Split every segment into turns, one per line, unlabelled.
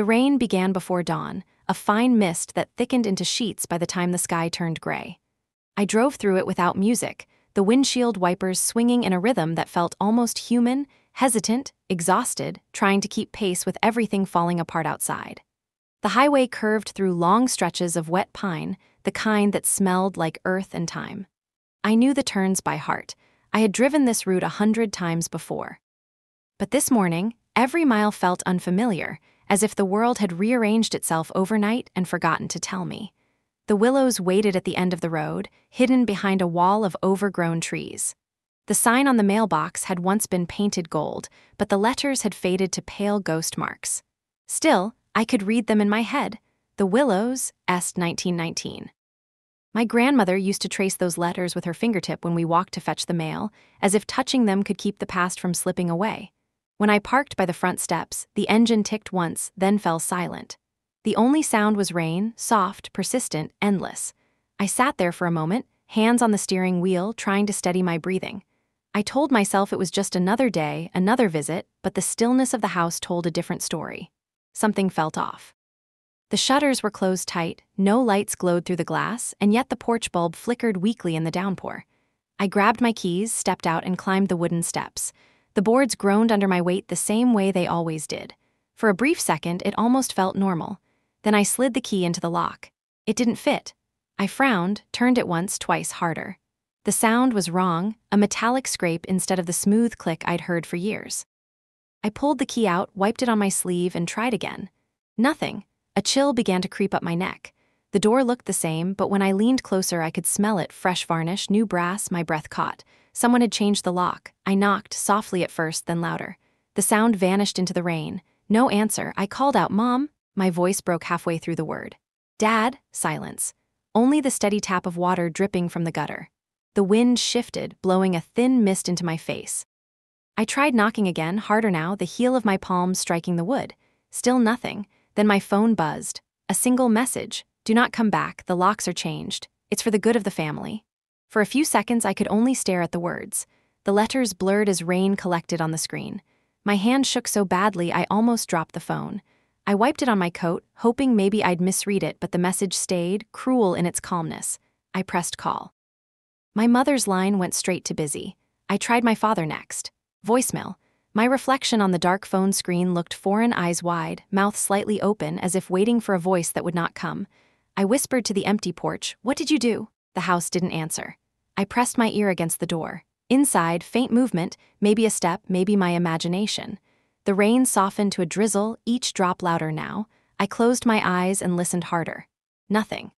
The rain began before dawn, a fine mist that thickened into sheets by the time the sky turned gray. I drove through it without music, the windshield wipers swinging in a rhythm that felt almost human, hesitant, exhausted, trying to keep pace with everything falling apart outside. The highway curved through long stretches of wet pine, the kind that smelled like earth and time. I knew the turns by heart. I had driven this route 100 times before. But this morning, every mile felt unfamiliar, as if the world had rearranged itself overnight and forgotten to tell me. The willows waited at the end of the road, hidden behind a wall of overgrown trees. The sign on the mailbox had once been painted gold, but the letters had faded to pale ghost marks. Still, I could read them in my head. The Willows, S. 1919. My grandmother used to trace those letters with her fingertip when we walked to fetch the mail, as if touching them could keep the past from slipping away. When I parked by the front steps, the engine ticked once, then fell silent. The only sound was rain, soft, persistent, endless. I sat there for a moment, hands on the steering wheel, trying to steady my breathing. I told myself it was just another day, another visit, but the stillness of the house told a different story. Something felt off. The shutters were closed tight, no lights glowed through the glass, and yet the porch bulb flickered weakly in the downpour. I grabbed my keys, stepped out, and climbed the wooden steps. The boards groaned under my weight the same way they always did. For a brief second, it almost felt normal. Then I slid the key into the lock. It didn't fit. I frowned, turned it once, twice harder. The sound was wrong, a metallic scrape instead of the smooth click I'd heard for years. I pulled the key out, wiped it on my sleeve, and tried again. Nothing. A chill began to creep up my neck. The door looked the same, but when I leaned closer I could smell it, fresh varnish, new brass. My breath caught. Someone had changed the lock. I knocked, softly at first, then louder. The sound vanished into the rain. No answer. I called out, "Mom?" My voice broke halfway through the word. "Dad?" Silence. Only the steady tap of water dripping from the gutter. The wind shifted, blowing a thin mist into my face. I tried knocking again, harder now, the heel of my palm striking the wood. Still nothing. Then my phone buzzed. A single message. "Do not come back, the locks are changed. It's for the good of the family." For a few seconds I could only stare at the words. The letters blurred as rain collected on the screen. My hand shook so badly I almost dropped the phone. I wiped it on my coat, hoping maybe I'd misread it, but the message stayed, cruel in its calmness. I pressed call. My mother's line went straight to busy. I tried my father next. Voicemail. My reflection on the dark phone screen looked foreign, eyes wide, mouth slightly open, as if waiting for a voice that would not come. I whispered to the empty porch, "What did you do?" The house didn't answer. I pressed my ear against the door. Inside, faint movement, maybe a step, maybe my imagination. The rain softened to a drizzle, each drop louder now. I closed my eyes and listened harder. Nothing.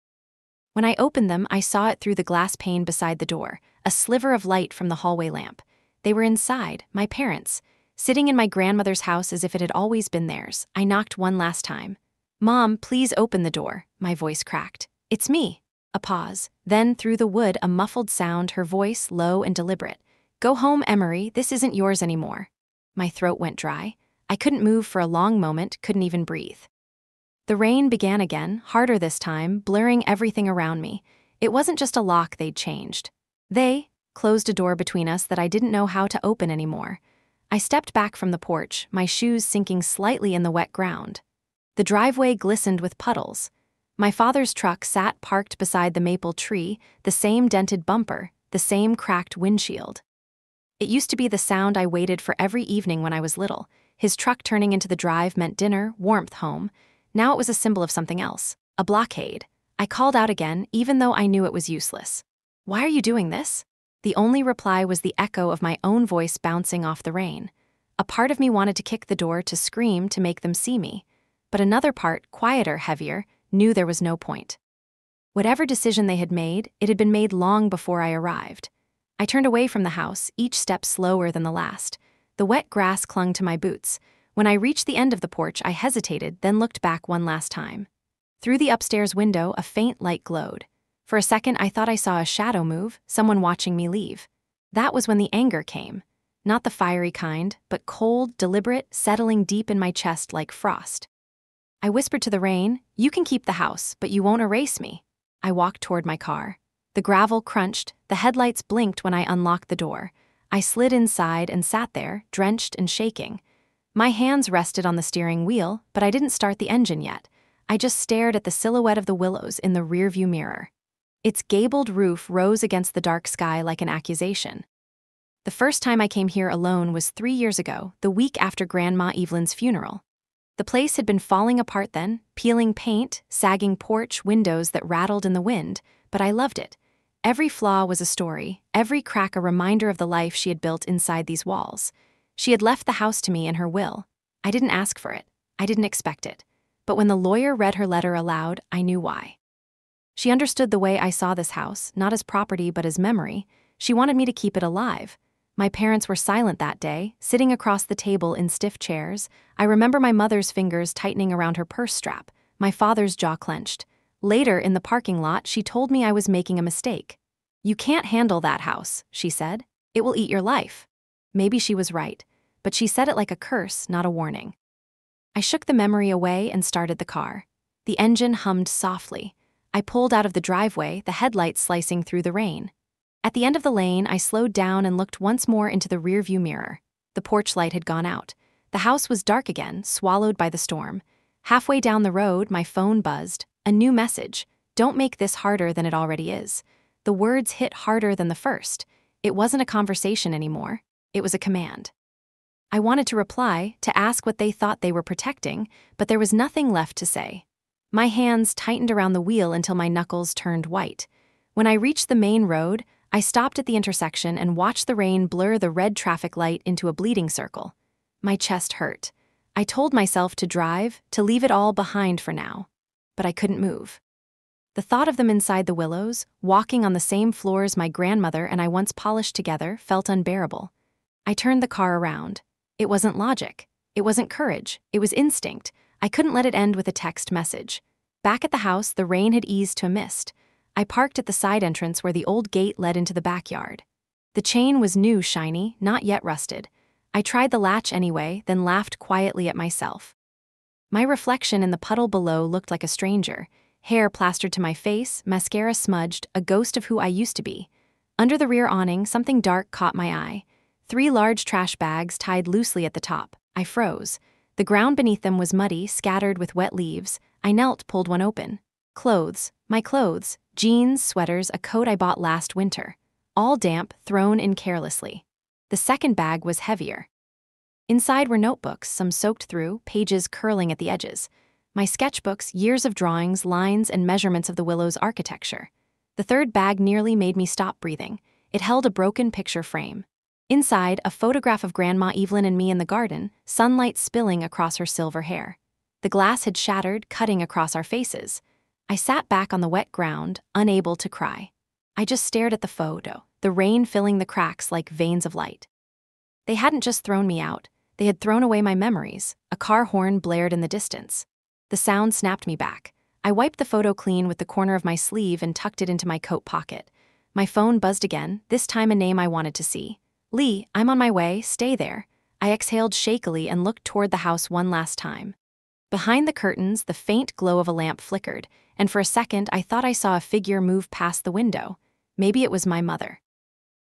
When I opened them, I saw it through the glass pane beside the door, a sliver of light from the hallway lamp. They were inside, my parents, sitting in my grandmother's house as if it had always been theirs. I knocked one last time. "Mom, please open the door," my voice cracked. "It's me." A pause. Then, through the wood, a muffled sound, her voice low and deliberate. "Go home, Emery, this isn't yours anymore." My throat went dry. I couldn't move for a long moment, couldn't even breathe. The rain began again, harder this time, blurring everything around me. It wasn't just a lock they'd changed. They closed a door between us that I didn't know how to open anymore. I stepped back from the porch, my shoes sinking slightly in the wet ground. The driveway glistened with puddles. My father's truck sat parked beside the maple tree, the same dented bumper, the same cracked windshield. It used to be the sound I waited for every evening when I was little. His truck turning into the drive meant dinner, warmth, home. Now it was a symbol of something else, a blockade. I called out again, even though I knew it was useless. "Why are you doing this?" The only reply was the echo of my own voice bouncing off the rain. A part of me wanted to kick the door, to scream, to make them see me. But another part, quieter, heavier, knew there was no point. Whatever decision they had made, it had been made long before I arrived. I turned away from the house, each step slower than the last. The wet grass clung to my boots. When I reached the end of the porch, I hesitated, then looked back one last time. Through the upstairs window, a faint light glowed. For a second, I thought I saw a shadow move, someone watching me leave. That was when the anger came. Not the fiery kind, but cold, deliberate, settling deep in my chest like frost. I whispered to the rain, "You can keep the house, but you won't erase me." I walked toward my car. The gravel crunched, the headlights blinked when I unlocked the door. I slid inside and sat there, drenched and shaking. My hands rested on the steering wheel, but I didn't start the engine yet. I just stared at the silhouette of the Willows in the rearview mirror. Its gabled roof rose against the dark sky like an accusation. The first time I came here alone was 3 years ago, the week after Grandma Evelyn's funeral. The place had been falling apart then, peeling paint, sagging porch windows that rattled in the wind, but I loved it. Every flaw was a story, every crack a reminder of the life she had built inside these walls. She had left the house to me in her will. I didn't ask for it. I didn't expect it. But when the lawyer read her letter aloud, I knew why. She understood the way I saw this house, not as property but as memory. She wanted me to keep it alive. My parents were silent that day, sitting across the table in stiff chairs. I remember my mother's fingers tightening around her purse strap, my father's jaw clenched. Later, in the parking lot, she told me I was making a mistake. "You can't handle that house," she said. "It will eat your life." Maybe she was right, but she said it like a curse, not a warning. I shook the memory away and started the car. The engine hummed softly. I pulled out of the driveway, the headlights slicing through the rain. At the end of the lane, I slowed down and looked once more into the rearview mirror. The porch light had gone out. The house was dark again, swallowed by the storm. Halfway down the road, my phone buzzed. A new message. "Don't make this harder than it already is." The words hit harder than the first. It wasn't a conversation anymore. It was a command. I wanted to reply, to ask what they thought they were protecting, but there was nothing left to say. My hands tightened around the wheel until my knuckles turned white. When I reached the main road, I stopped at the intersection and watched the rain blur the red traffic light into a bleeding circle. My chest hurt. I told myself to drive, to leave it all behind for now. But I couldn't move. The thought of them inside the Willows, walking on the same floors my grandmother and I once polished together, felt unbearable. I turned the car around. It wasn't logic. It wasn't courage. It was instinct. I couldn't let it end with a text message. Back at the house, the rain had eased to a mist. I parked at the side entrance where the old gate led into the backyard. The chain was new, shiny, not yet rusted. I tried the latch anyway, then laughed quietly at myself. My reflection in the puddle below looked like a stranger. Hair plastered to my face, mascara smudged, a ghost of who I used to be. Under the rear awning, something dark caught my eye. 3 large trash bags tied loosely at the top. I froze. The ground beneath them was muddy, scattered with wet leaves. I knelt, pulled one open. Clothes. My clothes. Jeans, sweaters, a coat I bought last winter. All damp, thrown in carelessly. The second bag was heavier. Inside were notebooks, some soaked through, pages curling at the edges. My sketchbooks, years of drawings, lines, and measurements of the Willow's architecture. The third bag nearly made me stop breathing. It held a broken picture frame. Inside, a photograph of Grandma Evelyn and me in the garden, sunlight spilling across her silver hair. The glass had shattered, cutting across our faces. I sat back on the wet ground, unable to cry. I just stared at the photo, the rain filling the cracks like veins of light. They hadn't just thrown me out, they had thrown away my memories. A car horn blared in the distance. The sound snapped me back. I wiped the photo clean with the corner of my sleeve and tucked it into my coat pocket. My phone buzzed again, this time a name I wanted to see. "Lee, I'm on my way, stay there." I exhaled shakily and looked toward the house one last time. Behind the curtains, the faint glow of a lamp flickered, and for a second I thought I saw a figure move past the window. Maybe it was my mother.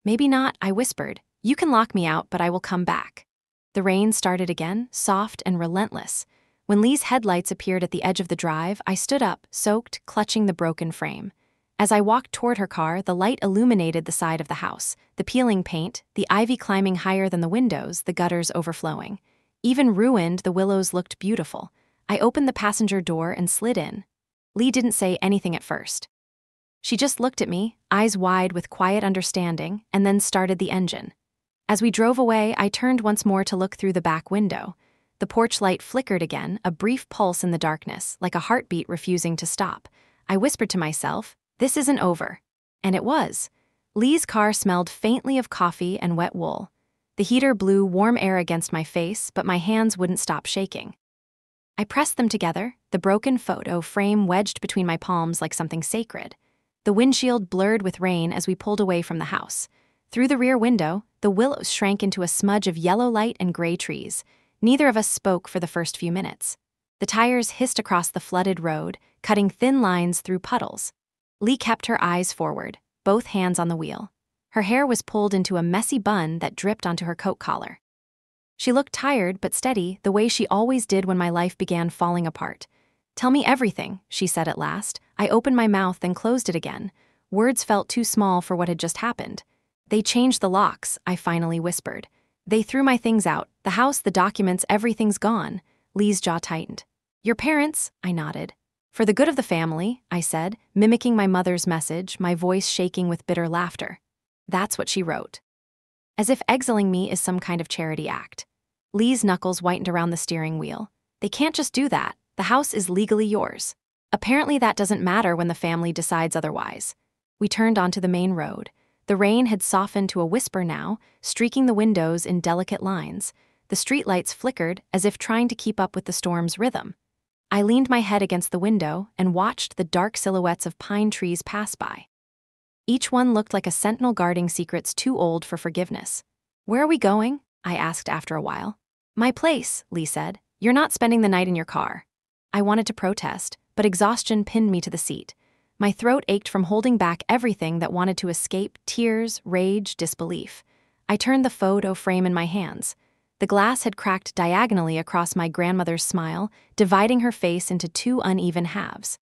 "Maybe not," I whispered. "You can lock me out, but I will come back." The rain started again, soft and relentless. When Lee's headlights appeared at the edge of the drive, I stood up, soaked, clutching the broken frame. As I walked toward her car, the light illuminated the side of the house, the peeling paint, the ivy climbing higher than the windows, the gutters overflowing. Even ruined, the Willows looked beautiful. I opened the passenger door and slid in. Lee didn't say anything at first. She just looked at me, eyes wide with quiet understanding, and then started the engine. As we drove away, I turned once more to look through the back window. The porch light flickered again, a brief pulse in the darkness, like a heartbeat refusing to stop. I whispered to myself, "This isn't over." And it was. Lee's car smelled faintly of coffee and wet wool. The heater blew warm air against my face, but my hands wouldn't stop shaking. I pressed them together, the broken photo frame wedged between my palms like something sacred. The windshield blurred with rain as we pulled away from the house. Through the rear window, the Willows shrank into a smudge of yellow light and gray trees. Neither of us spoke for the first few minutes. The tires hissed across the flooded road, cutting thin lines through puddles. Lee kept her eyes forward, both hands on the wheel. Her hair was pulled into a messy bun that dripped onto her coat collar. She looked tired but steady, the way she always did when my life began falling apart. "Tell me everything," she said at last. I opened my mouth then closed it again. Words felt too small for what had just happened. "They changed the locks," I finally whispered. "They threw my things out, the house, the documents, everything's gone." Lee's jaw tightened. "Your parents?" I nodded. "For the good of the family," I said, mimicking my mother's message, my voice shaking with bitter laughter. That's what she wrote. As if exiling me is some kind of charity act. Lee's knuckles whitened around the steering wheel. "They can't just do that. The house is legally yours." Apparently that doesn't matter when the family decides otherwise. We turned onto the main road. The rain had softened to a whisper now, streaking the windows in delicate lines. The streetlights flickered as if trying to keep up with the storm's rhythm. I leaned my head against the window and watched the dark silhouettes of pine trees pass by. Each one looked like a sentinel guarding secrets too old for forgiveness. "Where are we going?" I asked after a while. "My place," Lee said. "You're not spending the night in your car." I wanted to protest, but exhaustion pinned me to the seat. My throat ached from holding back everything that wanted to escape: tears, rage, disbelief. I turned the photo frame in my hands. The glass had cracked diagonally across my grandmother's smile, dividing her face into two uneven halves.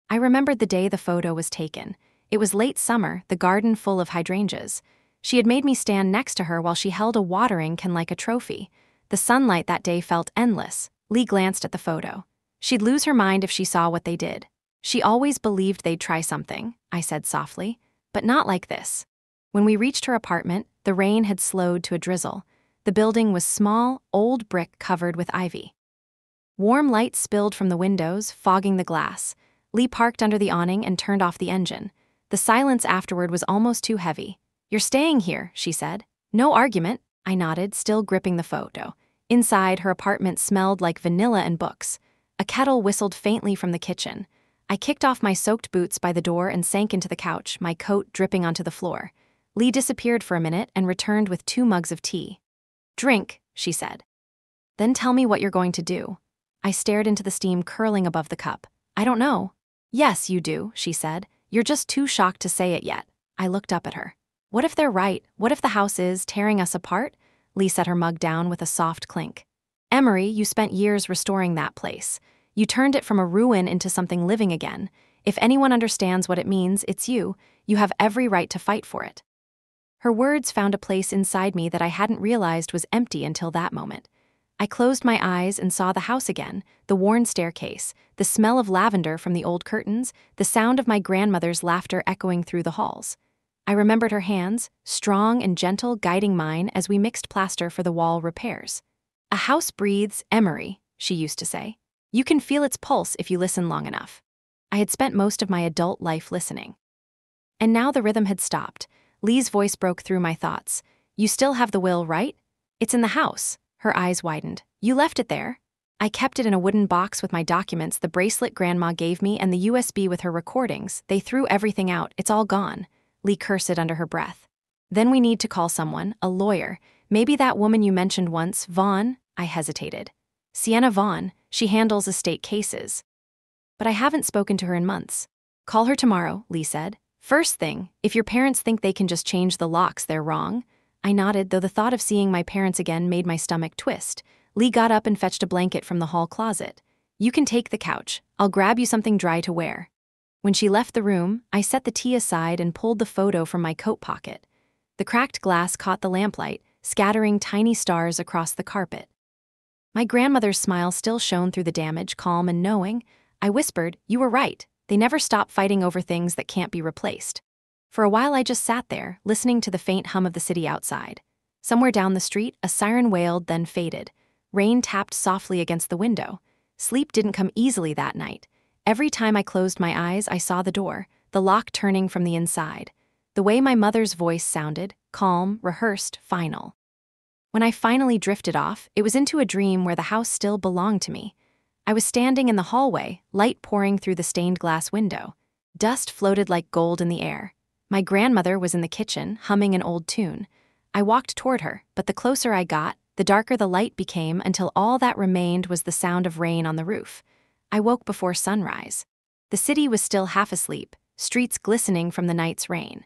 I remembered the day the photo was taken. It was late summer, the garden full of hydrangeas. She had made me stand next to her while she held a watering can like a trophy. The sunlight that day felt endless. Lee glanced at the photo. She'd lose her mind if she saw what they did. "She always believed they'd try something," I said softly, "but not like this." When we reached her apartment, the rain had slowed to a drizzle. The building was small, old brick covered with ivy. Warm light spilled from the windows, fogging the glass. Lee parked under the awning and turned off the engine. The silence afterward was almost too heavy. "You're staying here," she said. "No argument," I nodded, still gripping the photo. Inside, her apartment smelled like vanilla and books. A kettle whistled faintly from the kitchen. I kicked off my soaked boots by the door and sank into the couch, my coat dripping onto the floor. Lee disappeared for a minute and returned with 2 mugs of tea. "Drink," she said. "Then tell me what you're going to do." I stared into the steam curling above the cup. "I don't know." "Yes, you do," she said. "You're just too shocked to say it yet." I looked up at her. "What if they're right? What if the house is tearing us apart?" Lee set her mug down with a soft clink. "Emery, you spent years restoring that place. You turned it from a ruin into something living again. If anyone understands what it means, it's you. You have every right to fight for it." Her words found a place inside me that I hadn't realized was empty until that moment. I closed my eyes and saw the house again, the worn staircase, the smell of lavender from the old curtains, the sound of my grandmother's laughter echoing through the halls. I remembered her hands, strong and gentle, guiding mine as we mixed plaster for the wall repairs. "A house breathes, Emery," she used to say. "You can feel its pulse if you listen long enough." I had spent most of my adult life listening. And now the rhythm had stopped. Lee's voice broke through my thoughts. "You still have the will, right? It's in the house." Her eyes widened. "You left it there?" "I kept it in a wooden box with my documents, the bracelet Grandma gave me, and the USB with her recordings. They threw everything out. It's all gone." Lee cursed under her breath. "Then we need to call someone, a lawyer. Maybe that woman you mentioned once, Vaughn." I hesitated. "Sienna Vaughn. She handles estate cases." "But I haven't spoken to her in months." "Call her tomorrow," Lee said. "First thing, if your parents think they can just change the locks, they're wrong." I nodded, though the thought of seeing my parents again made my stomach twist. Lee got up and fetched a blanket from the hall closet. "You can take the couch. I'll grab you something dry to wear." When she left the room, I set the tea aside and pulled the photo from my coat pocket. The cracked glass caught the lamplight, scattering tiny stars across the carpet. My grandmother's smile still shone through the damage, calm and knowing. I whispered, "You were right. They never stop fighting over things that can't be replaced." For a while I just sat there, listening to the faint hum of the city outside. Somewhere down the street, a siren wailed, then faded. Rain tapped softly against the window. Sleep didn't come easily that night. Every time I closed my eyes, I saw the door, the lock turning from the inside. The way my mother's voice sounded, calm, rehearsed, final. When I finally drifted off, it was into a dream where the house still belonged to me. I was standing in the hallway, light pouring through the stained glass window. Dust floated like gold in the air. My grandmother was in the kitchen, humming an old tune. I walked toward her, but the closer I got, the darker the light became until all that remained was the sound of rain on the roof. I woke before sunrise. The city was still half asleep, streets glistening from the night's rain.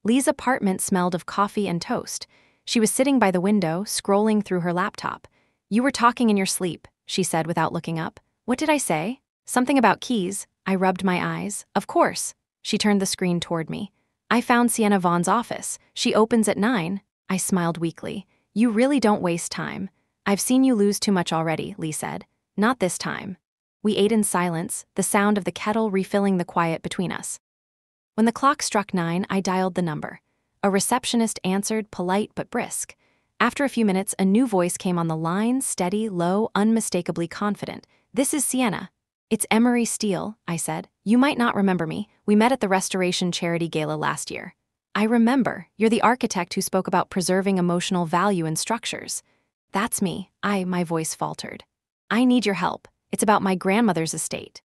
Lee's apartment smelled of coffee and toast. She was sitting by the window, scrolling through her laptop. "You were talking in your sleep," she said without looking up. "What did I say?" "Something about keys." I rubbed my eyes. "Of course." She turned the screen toward me. "I found Sienna Vaughn's office. She opens at 9. I smiled weakly. "You really don't waste time." "I've seen you lose too much already," Lee said. "Not this time." We ate in silence, the sound of the kettle refilling the quiet between us. When the clock struck 9, I dialed the number. A receptionist answered, polite but brisk. After a few minutes, a new voice came on the line, steady, low, unmistakably confident. "This is Sienna." "It's Emery Steele," I said. "You might not remember me. We met at the Restoration Charity Gala last year." "I remember. You're the architect who spoke about preserving emotional value in structures." "That's me." My voice faltered. "I need your help. It's about my grandmother's estate."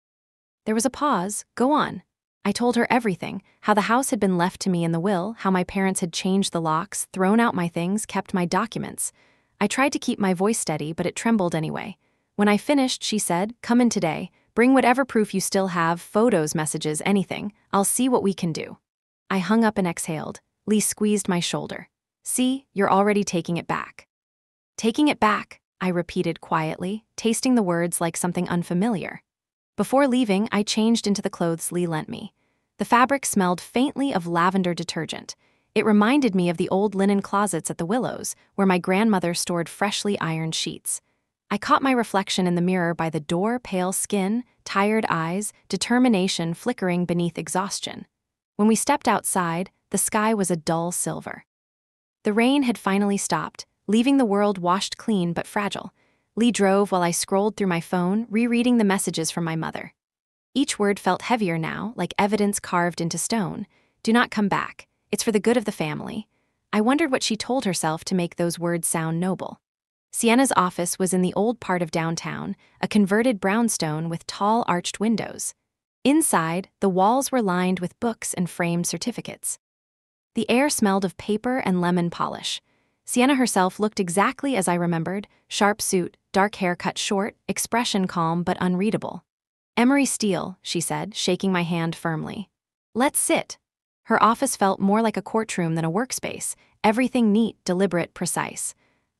There was a pause. "Go on." I told her everything, how the house had been left to me in the will, how my parents had changed the locks, thrown out my things, kept my documents. I tried to keep my voice steady, but it trembled anyway. When I finished, she said, "Come in today. Bring whatever proof you still have, photos, messages, anything. I'll see what we can do." I hung up and exhaled. Lee squeezed my shoulder. "See, you're already taking it back." "Taking it back," I repeated quietly, tasting the words like something unfamiliar. Before leaving, I changed into the clothes Lee lent me. The fabric smelled faintly of lavender detergent. It reminded me of the old linen closets at the Willows, where my grandmother stored freshly ironed sheets. I caught my reflection in the mirror by the door, pale skin, tired eyes, determination flickering beneath exhaustion. When we stepped outside, the sky was a dull silver. The rain had finally stopped, leaving the world washed clean but fragile. Lee drove while I scrolled through my phone, rereading the messages from my mother. Each word felt heavier now, like evidence carved into stone. "Do not come back. It's for the good of the family." I wondered what she told herself to make those words sound noble. Sienna's office was in the old part of downtown, a converted brownstone with tall arched windows. Inside, the walls were lined with books and framed certificates. The air smelled of paper and lemon polish. Sienna herself looked exactly as I remembered, sharp suit, dark hair cut short, expression calm but unreadable. "Emery Steele," she said, shaking my hand firmly. "Let's sit." Her office felt more like a courtroom than a workspace, everything neat, deliberate, precise.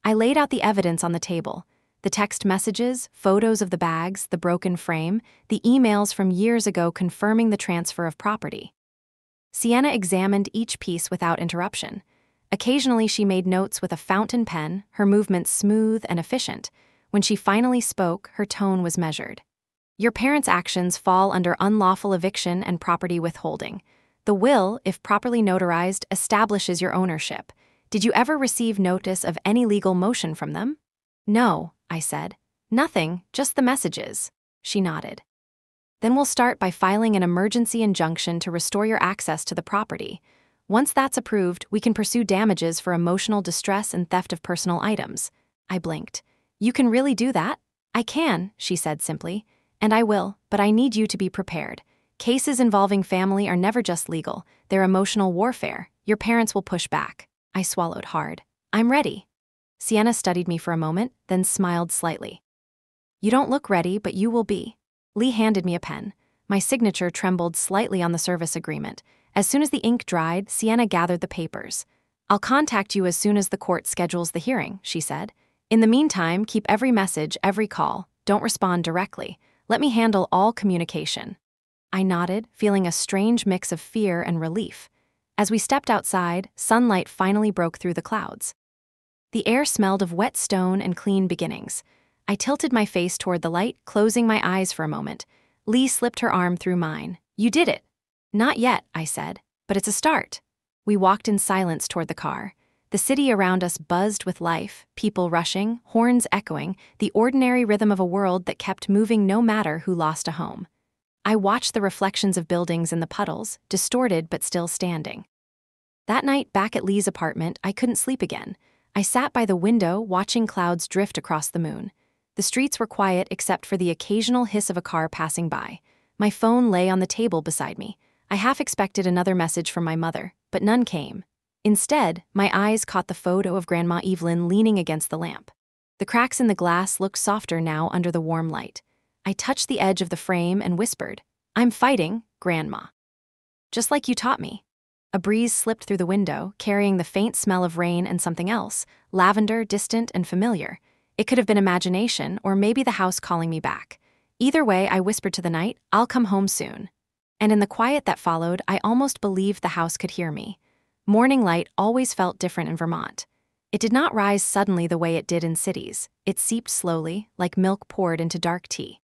I laid out the evidence on the table. The text messages, photos of the bags, the broken frame, the emails from years ago confirming the transfer of property. Sienna examined each piece without interruption. Occasionally she made notes with a fountain pen, her movements smooth and efficient. When she finally spoke, her tone was measured. "Your parents' actions fall under unlawful eviction and property withholding. The will, if properly notarized, establishes your ownership. Did you ever receive notice of any legal motion from them?" "No," I said. "Nothing, just the messages." She nodded. "Then we'll start by filing an emergency injunction to restore your access to the property. Once that's approved, we can pursue damages for emotional distress and theft of personal items." I blinked. "You can really do that?" "I can," she said simply. "And I will, but I need you to be prepared. Cases involving family are never just legal, they're emotional warfare. Your parents will push back." I swallowed hard. "I'm ready." Sienna studied me for a moment, then smiled slightly. "You don't look ready, but you will be." Lee handed me a pen. My signature trembled slightly on the service agreement. As soon as the ink dried, Sienna gathered the papers. "I'll contact you as soon as the court schedules the hearing," she said. "In the meantime, keep every message, every call. Don't respond directly. Let me handle all communication." I nodded, feeling a strange mix of fear and relief. As we stepped outside, sunlight finally broke through the clouds. The air smelled of wet stone and clean beginnings. I tilted my face toward the light, closing my eyes for a moment. Lee slipped her arm through mine. "You did it." "Not yet," I said, "but it's a start." We walked in silence toward the car. The city around us buzzed with life, people rushing, horns echoing, the ordinary rhythm of a world that kept moving no matter who lost a home. I watched the reflections of buildings in the puddles, distorted but still standing. That night, back at Lee's apartment, I couldn't sleep again. I sat by the window, watching clouds drift across the moon. The streets were quiet except for the occasional hiss of a car passing by. My phone lay on the table beside me. I half expected another message from my mother, but none came. Instead, my eyes caught the photo of Grandma Evelyn leaning against the lamp. The cracks in the glass looked softer now under the warm light. I touched the edge of the frame and whispered, "I'm fighting, Grandma. Just like you taught me." A breeze slipped through the window, carrying the faint smell of rain and something else, lavender, distant, and familiar. It could have been imagination, or maybe the house calling me back. Either way, I whispered to the night, "I'll come home soon." And in the quiet that followed, I almost believed the house could hear me. Morning light always felt different in Vermont. It did not rise suddenly the way it did in cities. It seeped slowly, like milk poured into dark tea.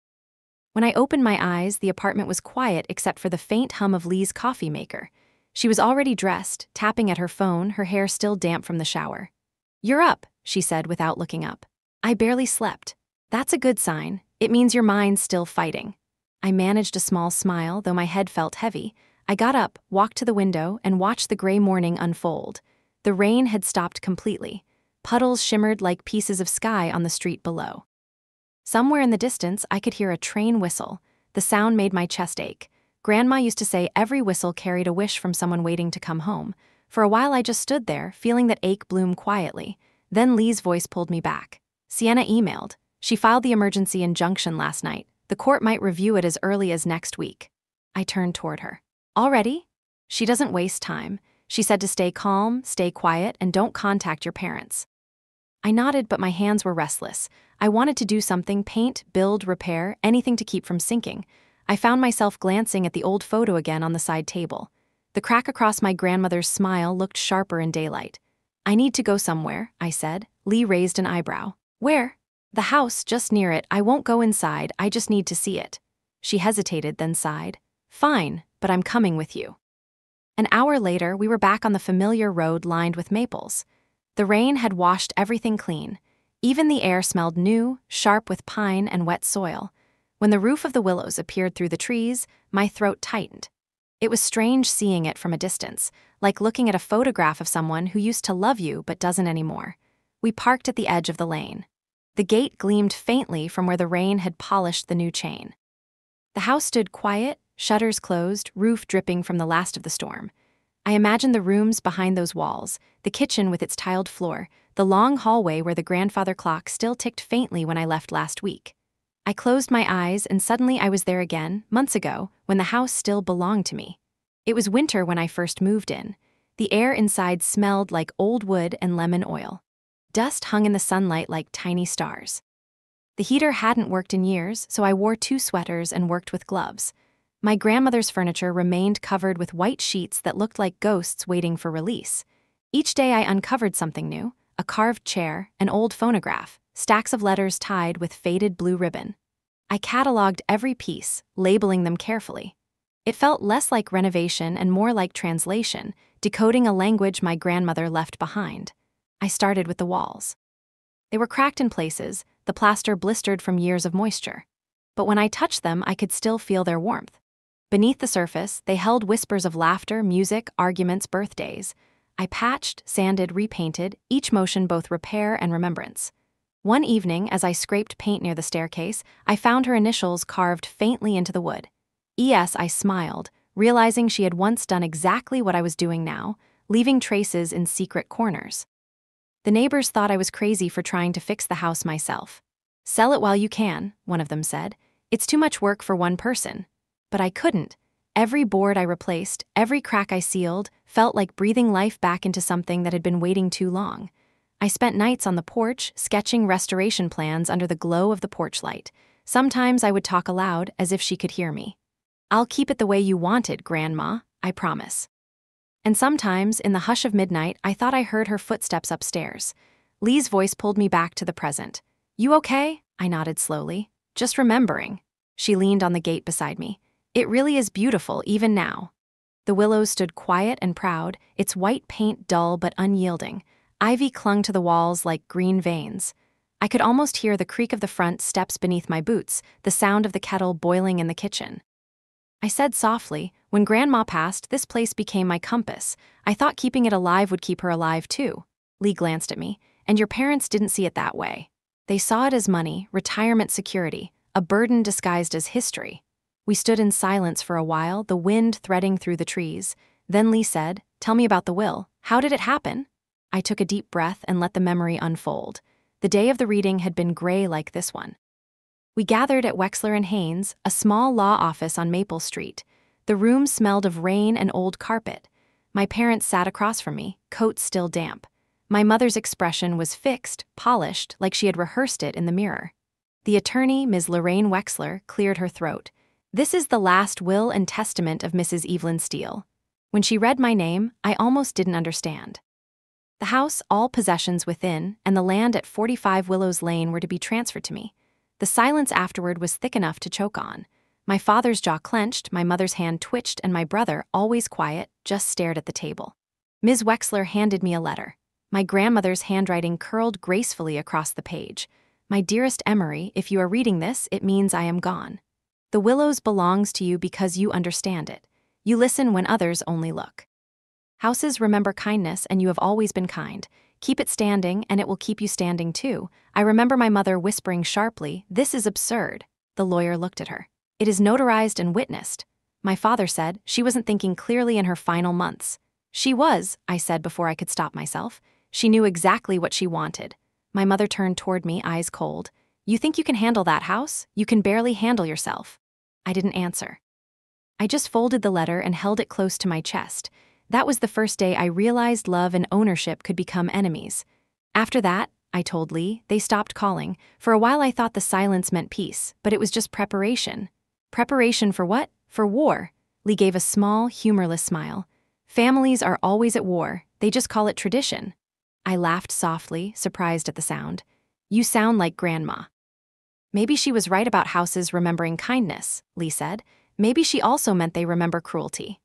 When I opened my eyes, the apartment was quiet except for the faint hum of Lee's coffee maker. She was already dressed, tapping at her phone, her hair still damp from the shower. "You're up," she said without looking up. "I barely slept." "That's a good sign. It means your mind's still fighting." I managed a small smile, though my head felt heavy. I got up, walked to the window, and watched the gray morning unfold. The rain had stopped completely. Puddles shimmered like pieces of sky on the street below. Somewhere in the distance, I could hear a train whistle. The sound made my chest ache. Grandma used to say every whistle carried a wish from someone waiting to come home. For a while I just stood there, feeling that ache bloom quietly. Then Lee's voice pulled me back. Sienna emailed. She filed the emergency injunction last night. The court might review it as early as next week. I turned toward her. "Already?" "She doesn't waste time. She said to stay calm, stay quiet, and don't contact your parents." I nodded, but my hands were restless. I wanted to do something, paint, build, repair, anything to keep from sinking. I found myself glancing at the old photo again on the side table. The crack across my grandmother's smile looked sharper in daylight. "I need to go somewhere," I said. Lee raised an eyebrow. "Where?" "The house, just near it. I won't go inside, I just need to see it." She hesitated, then sighed. "Fine, but I'm coming with you." An hour later, we were back on the familiar road lined with maples. The rain had washed everything clean. Even the air smelled new, sharp with pine and wet soil. When the roof of the willows appeared through the trees, my throat tightened. It was strange seeing it from a distance, like looking at a photograph of someone who used to love you but doesn't anymore. We parked at the edge of the lane. The gate gleamed faintly from where the rain had polished the new chain. The house stood quiet, shutters closed, roof dripping from the last of the storm. I imagined the rooms behind those walls, the kitchen with its tiled floor, the long hallway where the grandfather clock still ticked faintly when I left last week. I closed my eyes and suddenly I was there again, months ago, when the house still belonged to me. It was winter when I first moved in. The air inside smelled like old wood and lemon oil. Dust hung in the sunlight like tiny stars. The heater hadn't worked in years, so I wore 2 sweaters and worked with gloves. My grandmother's furniture remained covered with white sheets that looked like ghosts waiting for release. Each day I uncovered something new, a carved chair, an old phonograph, stacks of letters tied with faded blue ribbon. I cataloged every piece, labeling them carefully. It felt less like renovation and more like translation, decoding a language my grandmother left behind. I started with the walls. They were cracked in places, the plaster blistered from years of moisture. But when I touched them, I could still feel their warmth. Beneath the surface, they held whispers of laughter, music, arguments, birthdays. I patched, sanded, repainted, each motion both repair and remembrance. One evening, as I scraped paint near the staircase, I found her initials carved faintly into the wood. E.S. I smiled, realizing she had once done exactly what I was doing now, leaving traces in secret corners. The neighbors thought I was crazy for trying to fix the house myself. "Sell it while you can," one of them said. "It's too much work for one person." But I couldn't. Every board I replaced, every crack I sealed, felt like breathing life back into something that had been waiting too long. I spent nights on the porch, sketching restoration plans under the glow of the porch light. Sometimes I would talk aloud, as if she could hear me. "I'll keep it the way you wanted, Grandma, I promise." And sometimes, in the hush of midnight, I thought I heard her footsteps upstairs. Lee's voice pulled me back to the present. "You okay?" I nodded slowly. "Just remembering." She leaned on the gate beside me. "It really is beautiful, even now." The willows stood quiet and proud, its white paint dull but unyielding. Ivy clung to the walls like green veins. I could almost hear the creak of the front steps beneath my boots, the sound of the kettle boiling in the kitchen. I said softly, "When Grandma passed, this place became my compass. I thought keeping it alive would keep her alive too." Lee glanced at me. "And your parents didn't see it that way. They saw it as money, retirement security, a burden disguised as history." We stood in silence for a while, the wind threading through the trees. Then Lee said, "Tell me about the will. How did it happen?" I took a deep breath and let the memory unfold. The day of the reading had been gray like this one. We gathered at Wexler and Haynes, a small law office on Maple Street. The room smelled of rain and old carpet. My parents sat across from me, coats still damp. My mother's expression was fixed, polished, like she had rehearsed it in the mirror. The attorney, Ms. Lorraine Wexler, cleared her throat. "This is the last will and testament of Mrs. Evelyn Steele." When she read my name, I almost didn't understand. The house, all possessions within, and the land at 45 Willows Lane were to be transferred to me. The silence afterward was thick enough to choke on. My father's jaw clenched, my mother's hand twitched, and my brother, always quiet, just stared at the table. Ms. Wexler handed me a letter. My grandmother's handwriting curled gracefully across the page. "My dearest Emery, if you are reading this, it means I am gone. The Willows belongs to you because you understand it. You listen when others only look. Houses remember kindness, and you have always been kind. Keep it standing, and it will keep you standing too." I remember my mother whispering sharply, "This is absurd." The lawyer looked at her. "It is notarized and witnessed." My father said she wasn't thinking clearly in her final months. "She was," I said before I could stop myself. "She knew exactly what she wanted." My mother turned toward me, eyes cold. "You think you can handle that house? You can barely handle yourself." I didn't answer. I just folded the letter and held it close to my chest. That was the first day I realized love and ownership could become enemies. After that, I told Lee, they stopped calling. For a while I thought the silence meant peace, but it was just preparation. Preparation for what? For war. Lee gave a small, humorless smile. "Families are always at war, they just call it tradition." I laughed softly, surprised at the sound. "You sound like Grandma." "Maybe she was right about houses remembering kindness," Lee said. "Maybe she also meant they remember cruelty."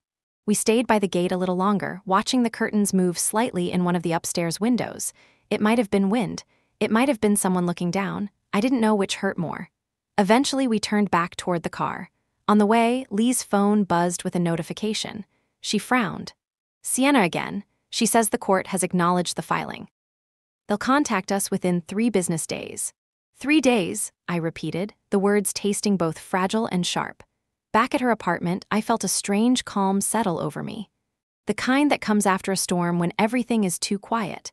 We stayed by the gate a little longer, watching the curtains move slightly in one of the upstairs windows. It might have been wind. It might have been someone looking down. I didn't know which hurt more. Eventually, we turned back toward the car. On the way, Lee's phone buzzed with a notification. She frowned. "Sienna again. She says the court has acknowledged the filing. They'll contact us within 3 business days." 3 days, I repeated, the words tasting both fragile and sharp. Back at her apartment, I felt a strange calm settle over me. The kind that comes after a storm when everything is too quiet.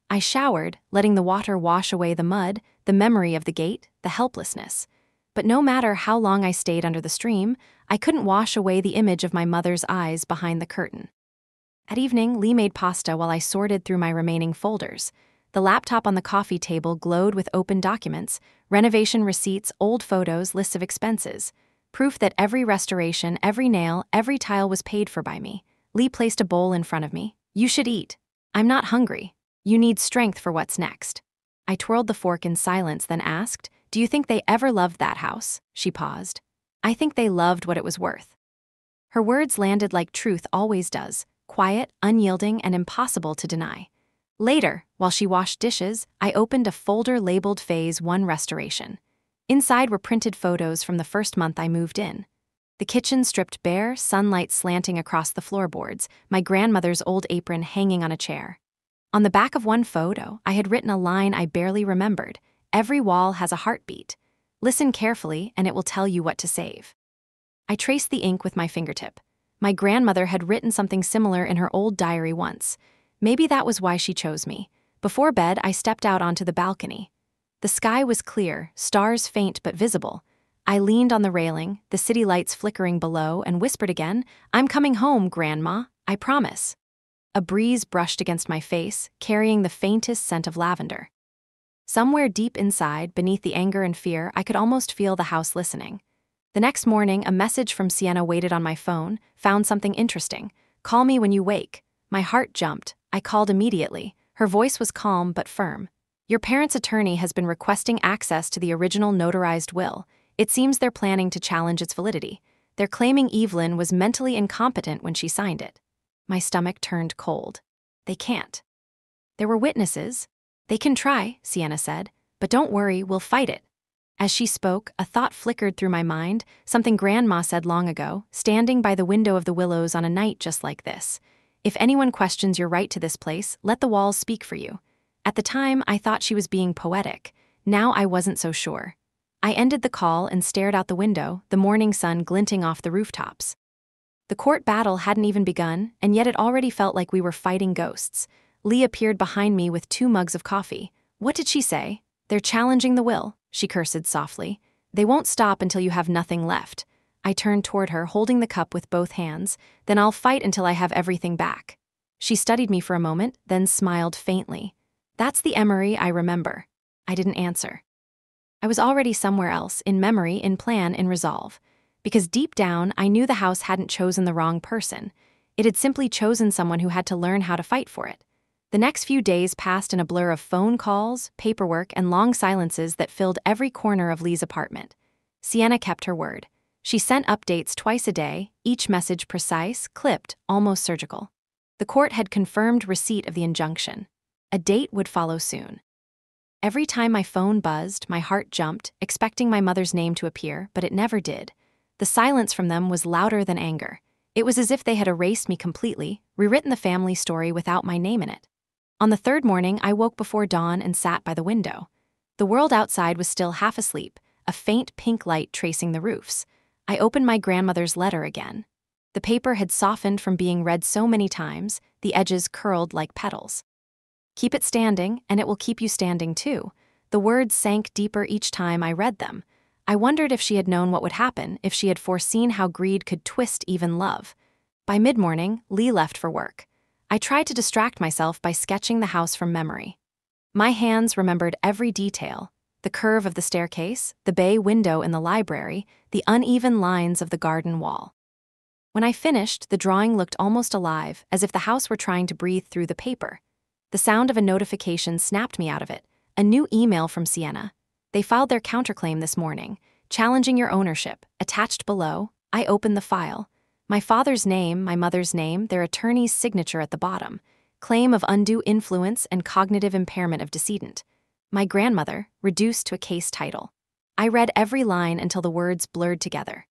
I showered, letting the water wash away the mud, the memory of the gate, the helplessness. But no matter how long I stayed under the stream, I couldn't wash away the image of my mother's eyes behind the curtain. At evening, Lee made pasta while I sorted through my remaining folders. The laptop on the coffee table glowed with open documents, renovation receipts, old photos, lists of expenses. Proof that every restoration, every nail, every tile was paid for by me. Lee placed a bowl in front of me. "You should eat." "I'm not hungry." "You need strength for what's next." I twirled the fork in silence, then asked, "Do you think they ever loved that house?" She paused. "I think they loved what it was worth." Her words landed like truth always does, quiet, unyielding, and impossible to deny. Later, while she washed dishes, I opened a folder labeled Phase 1 Restoration. Inside were printed photos from the first month I moved in. The kitchen stripped bare, sunlight slanting across the floorboards, my grandmother's old apron hanging on a chair. On the back of one photo, I had written a line I barely remembered. "Every wall has a heartbeat. Listen carefully, and it will tell you what to save." I traced the ink with my fingertip. My grandmother had written something similar in her old diary once. Maybe that was why she chose me. Before bed, I stepped out onto the balcony. The sky was clear, stars faint but visible. I leaned on the railing, the city lights flickering below, and whispered again, "I'm coming home, Grandma, I promise." A breeze brushed against my face, carrying the faintest scent of lavender. Somewhere deep inside, beneath the anger and fear, I could almost feel the house listening. The next morning, a message from Sienna waited on my phone. "Found something interesting. Call me when you wake." My heart jumped. I called immediately. Her voice was calm but firm. "Your parents' attorney has been requesting access to the original notarized will. It seems they're planning to challenge its validity. They're claiming Evelyn was mentally incompetent when she signed it." My stomach turned cold. "They can't." "There were witnesses." "They can try," Sienna said. "But don't worry, we'll fight it." As she spoke, a thought flickered through my mind, something Grandma said long ago, standing by the window of the Willows on a night just like this. "If anyone questions your right to this place, let the walls speak for you." At the time, I thought she was being poetic. Now I wasn't so sure. I ended the call and stared out the window, the morning sun glinting off the rooftops. The court battle hadn't even begun, and yet it already felt like we were fighting ghosts. Lee appeared behind me with 2 mugs of coffee. "What did she say?" "They're challenging the will," she cursed softly. "They won't stop until you have nothing left." I turned toward her, holding the cup with both hands. "Then I'll fight until I have everything back." She studied me for a moment, then smiled faintly. That's the Emery I remember. I didn't answer. I was already somewhere else, in memory, in plan, in resolve. Because deep down, I knew the house hadn't chosen the wrong person. It had simply chosen someone who had to learn how to fight for it. The next few days passed in a blur of phone calls, paperwork, and long silences that filled every corner of Lee's apartment. Sienna kept her word. She sent updates twice a day, each message precise, clipped, almost surgical. The court had confirmed receipt of the injunction. A date would follow soon. Every time my phone buzzed, my heart jumped, expecting my mother's name to appear, but it never did. The silence from them was louder than anger. It was as if they had erased me completely, rewritten the family story without my name in it. On the third morning, I woke before dawn and sat by the window. The world outside was still half asleep, a faint pink light tracing the roofs. I opened my grandmother's letter again. The paper had softened from being read so many times, the edges curled like petals. Keep it standing, and it will keep you standing too. The words sank deeper each time I read them. I wondered if she had known what would happen, if she had foreseen how greed could twist even love. By mid-morning, Lee left for work. I tried to distract myself by sketching the house from memory. My hands remembered every detail: the curve of the staircase, the bay window in the library, the uneven lines of the garden wall. When I finished, the drawing looked almost alive, as if the house were trying to breathe through the paper. The sound of a notification snapped me out of it. A new email from Sienna. They filed their counterclaim this morning, challenging your ownership. Attached below, I opened the file. My father's name, my mother's name, their attorney's signature at the bottom. Claim of undue influence and cognitive impairment of decedent. My grandmother, reduced to a case title. I read every line until the words blurred together.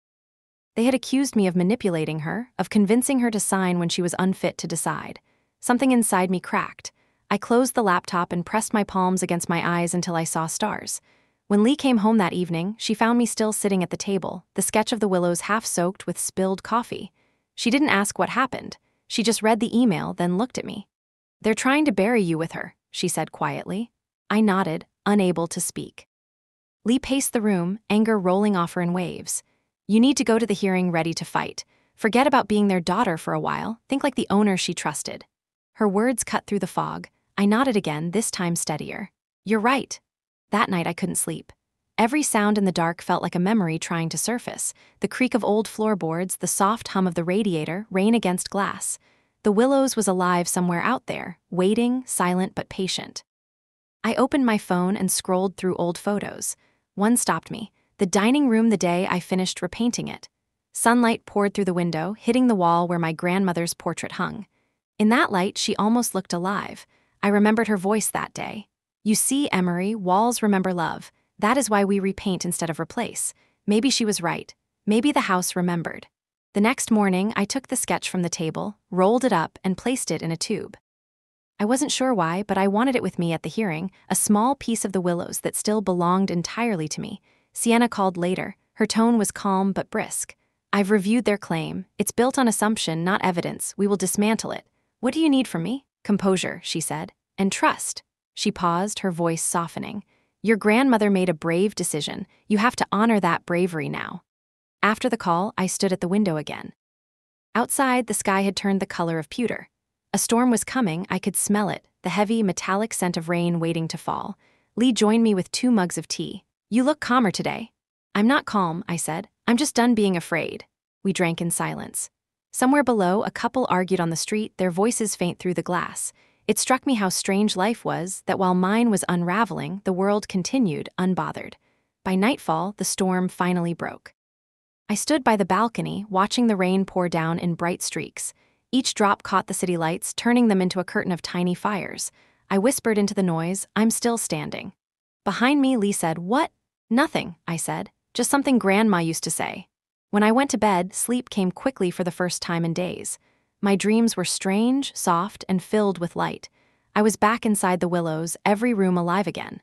They had accused me of manipulating her, of convincing her to sign when she was unfit to decide. Something inside me cracked. I closed the laptop and pressed my palms against my eyes until I saw stars. When Lee came home that evening, she found me still sitting at the table, the sketch of the willows half soaked with spilled coffee. She didn't ask what happened. She just read the email, then looked at me. "They're trying to bury you with her," she said quietly. I nodded, unable to speak. Lee paced the room, anger rolling off her in waves. "You need to go to the hearing ready to fight. Forget about being their daughter for a while. Think like the owner she trusted." Her words cut through the fog. I nodded again, this time steadier. "You're right." That night I couldn't sleep. Every sound in the dark felt like a memory trying to surface. The creak of old floorboards, the soft hum of the radiator, rain against glass. The Willows was alive somewhere out there, waiting, silent but patient. I opened my phone and scrolled through old photos. One stopped me. The dining room the day I finished repainting it. Sunlight poured through the window, hitting the wall where my grandmother's portrait hung. In that light, she almost looked alive. I remembered her voice that day. "You see, Emery, walls remember love. That is why we repaint instead of replace." Maybe she was right. Maybe the house remembered. The next morning, I took the sketch from the table, rolled it up, and placed it in a tube. I wasn't sure why, but I wanted it with me at the hearing, a small piece of the willows that still belonged entirely to me. Sienna called later. Her tone was calm but brisk. "I've reviewed their claim. It's built on assumption, not evidence. We will dismantle it. What do you need from me?" "Composure," she said. "And trust." She paused, her voice softening. "Your grandmother made a brave decision. You have to honor that bravery now." After the call, I stood at the window again. Outside, the sky had turned the color of pewter. A storm was coming, I could smell it, the heavy, metallic scent of rain waiting to fall. Lee joined me with 2 mugs of tea. "You look calmer today." "I'm not calm," I said. "I'm just done being afraid." We drank in silence. Somewhere below, a couple argued on the street, their voices faint through the glass. It struck me how strange life was, that while mine was unraveling, the world continued, unbothered. By nightfall, the storm finally broke. I stood by the balcony, watching the rain pour down in bright streaks. Each drop caught the city lights, turning them into a curtain of tiny fires. I whispered into the noise, "I'm still standing." Behind me, Lee said, "What?" "Nothing," I said. "Just something Grandma used to say." When I went to bed, sleep came quickly for the first time in days. My dreams were strange, soft, and filled with light. I was back inside the willows, every room alive again.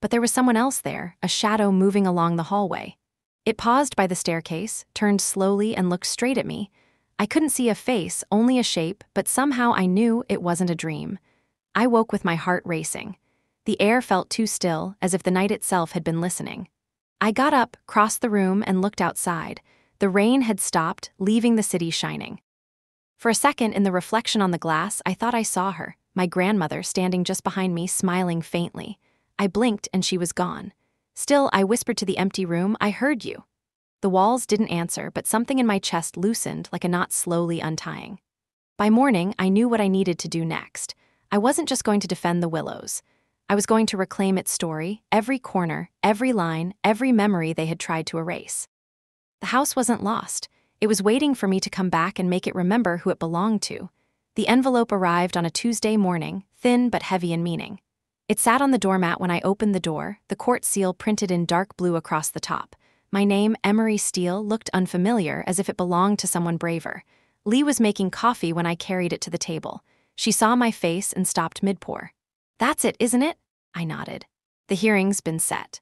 But there was someone else there, a shadow moving along the hallway. It paused by the staircase, turned slowly, and looked straight at me. I couldn't see a face, only a shape, but somehow I knew it wasn't a dream. I woke with my heart racing. The air felt too still, as if the night itself had been listening. I got up, crossed the room, and looked outside. The rain had stopped, leaving the city shining. For a second, in the reflection on the glass, I thought I saw her, my grandmother, standing just behind me, smiling faintly. I blinked and she was gone. Still, I whispered to the empty room, "I heard you." The walls didn't answer, but something in my chest loosened like a knot slowly untying. By morning, I knew what I needed to do next. I wasn't just going to defend the Willows. I was going to reclaim its story, every corner, every line, every memory they had tried to erase. The house wasn't lost. It was waiting for me to come back and make it remember who it belonged to. The envelope arrived on a Tuesday morning, thin but heavy in meaning. It sat on the doormat when I opened the door, the court seal printed in dark blue across the top. My name, Emery Steele, looked unfamiliar, as if it belonged to someone braver. Lee was making coffee when I carried it to the table. She saw my face and stopped mid-pour. "That's it, isn't it?" I nodded. "The hearing's been set."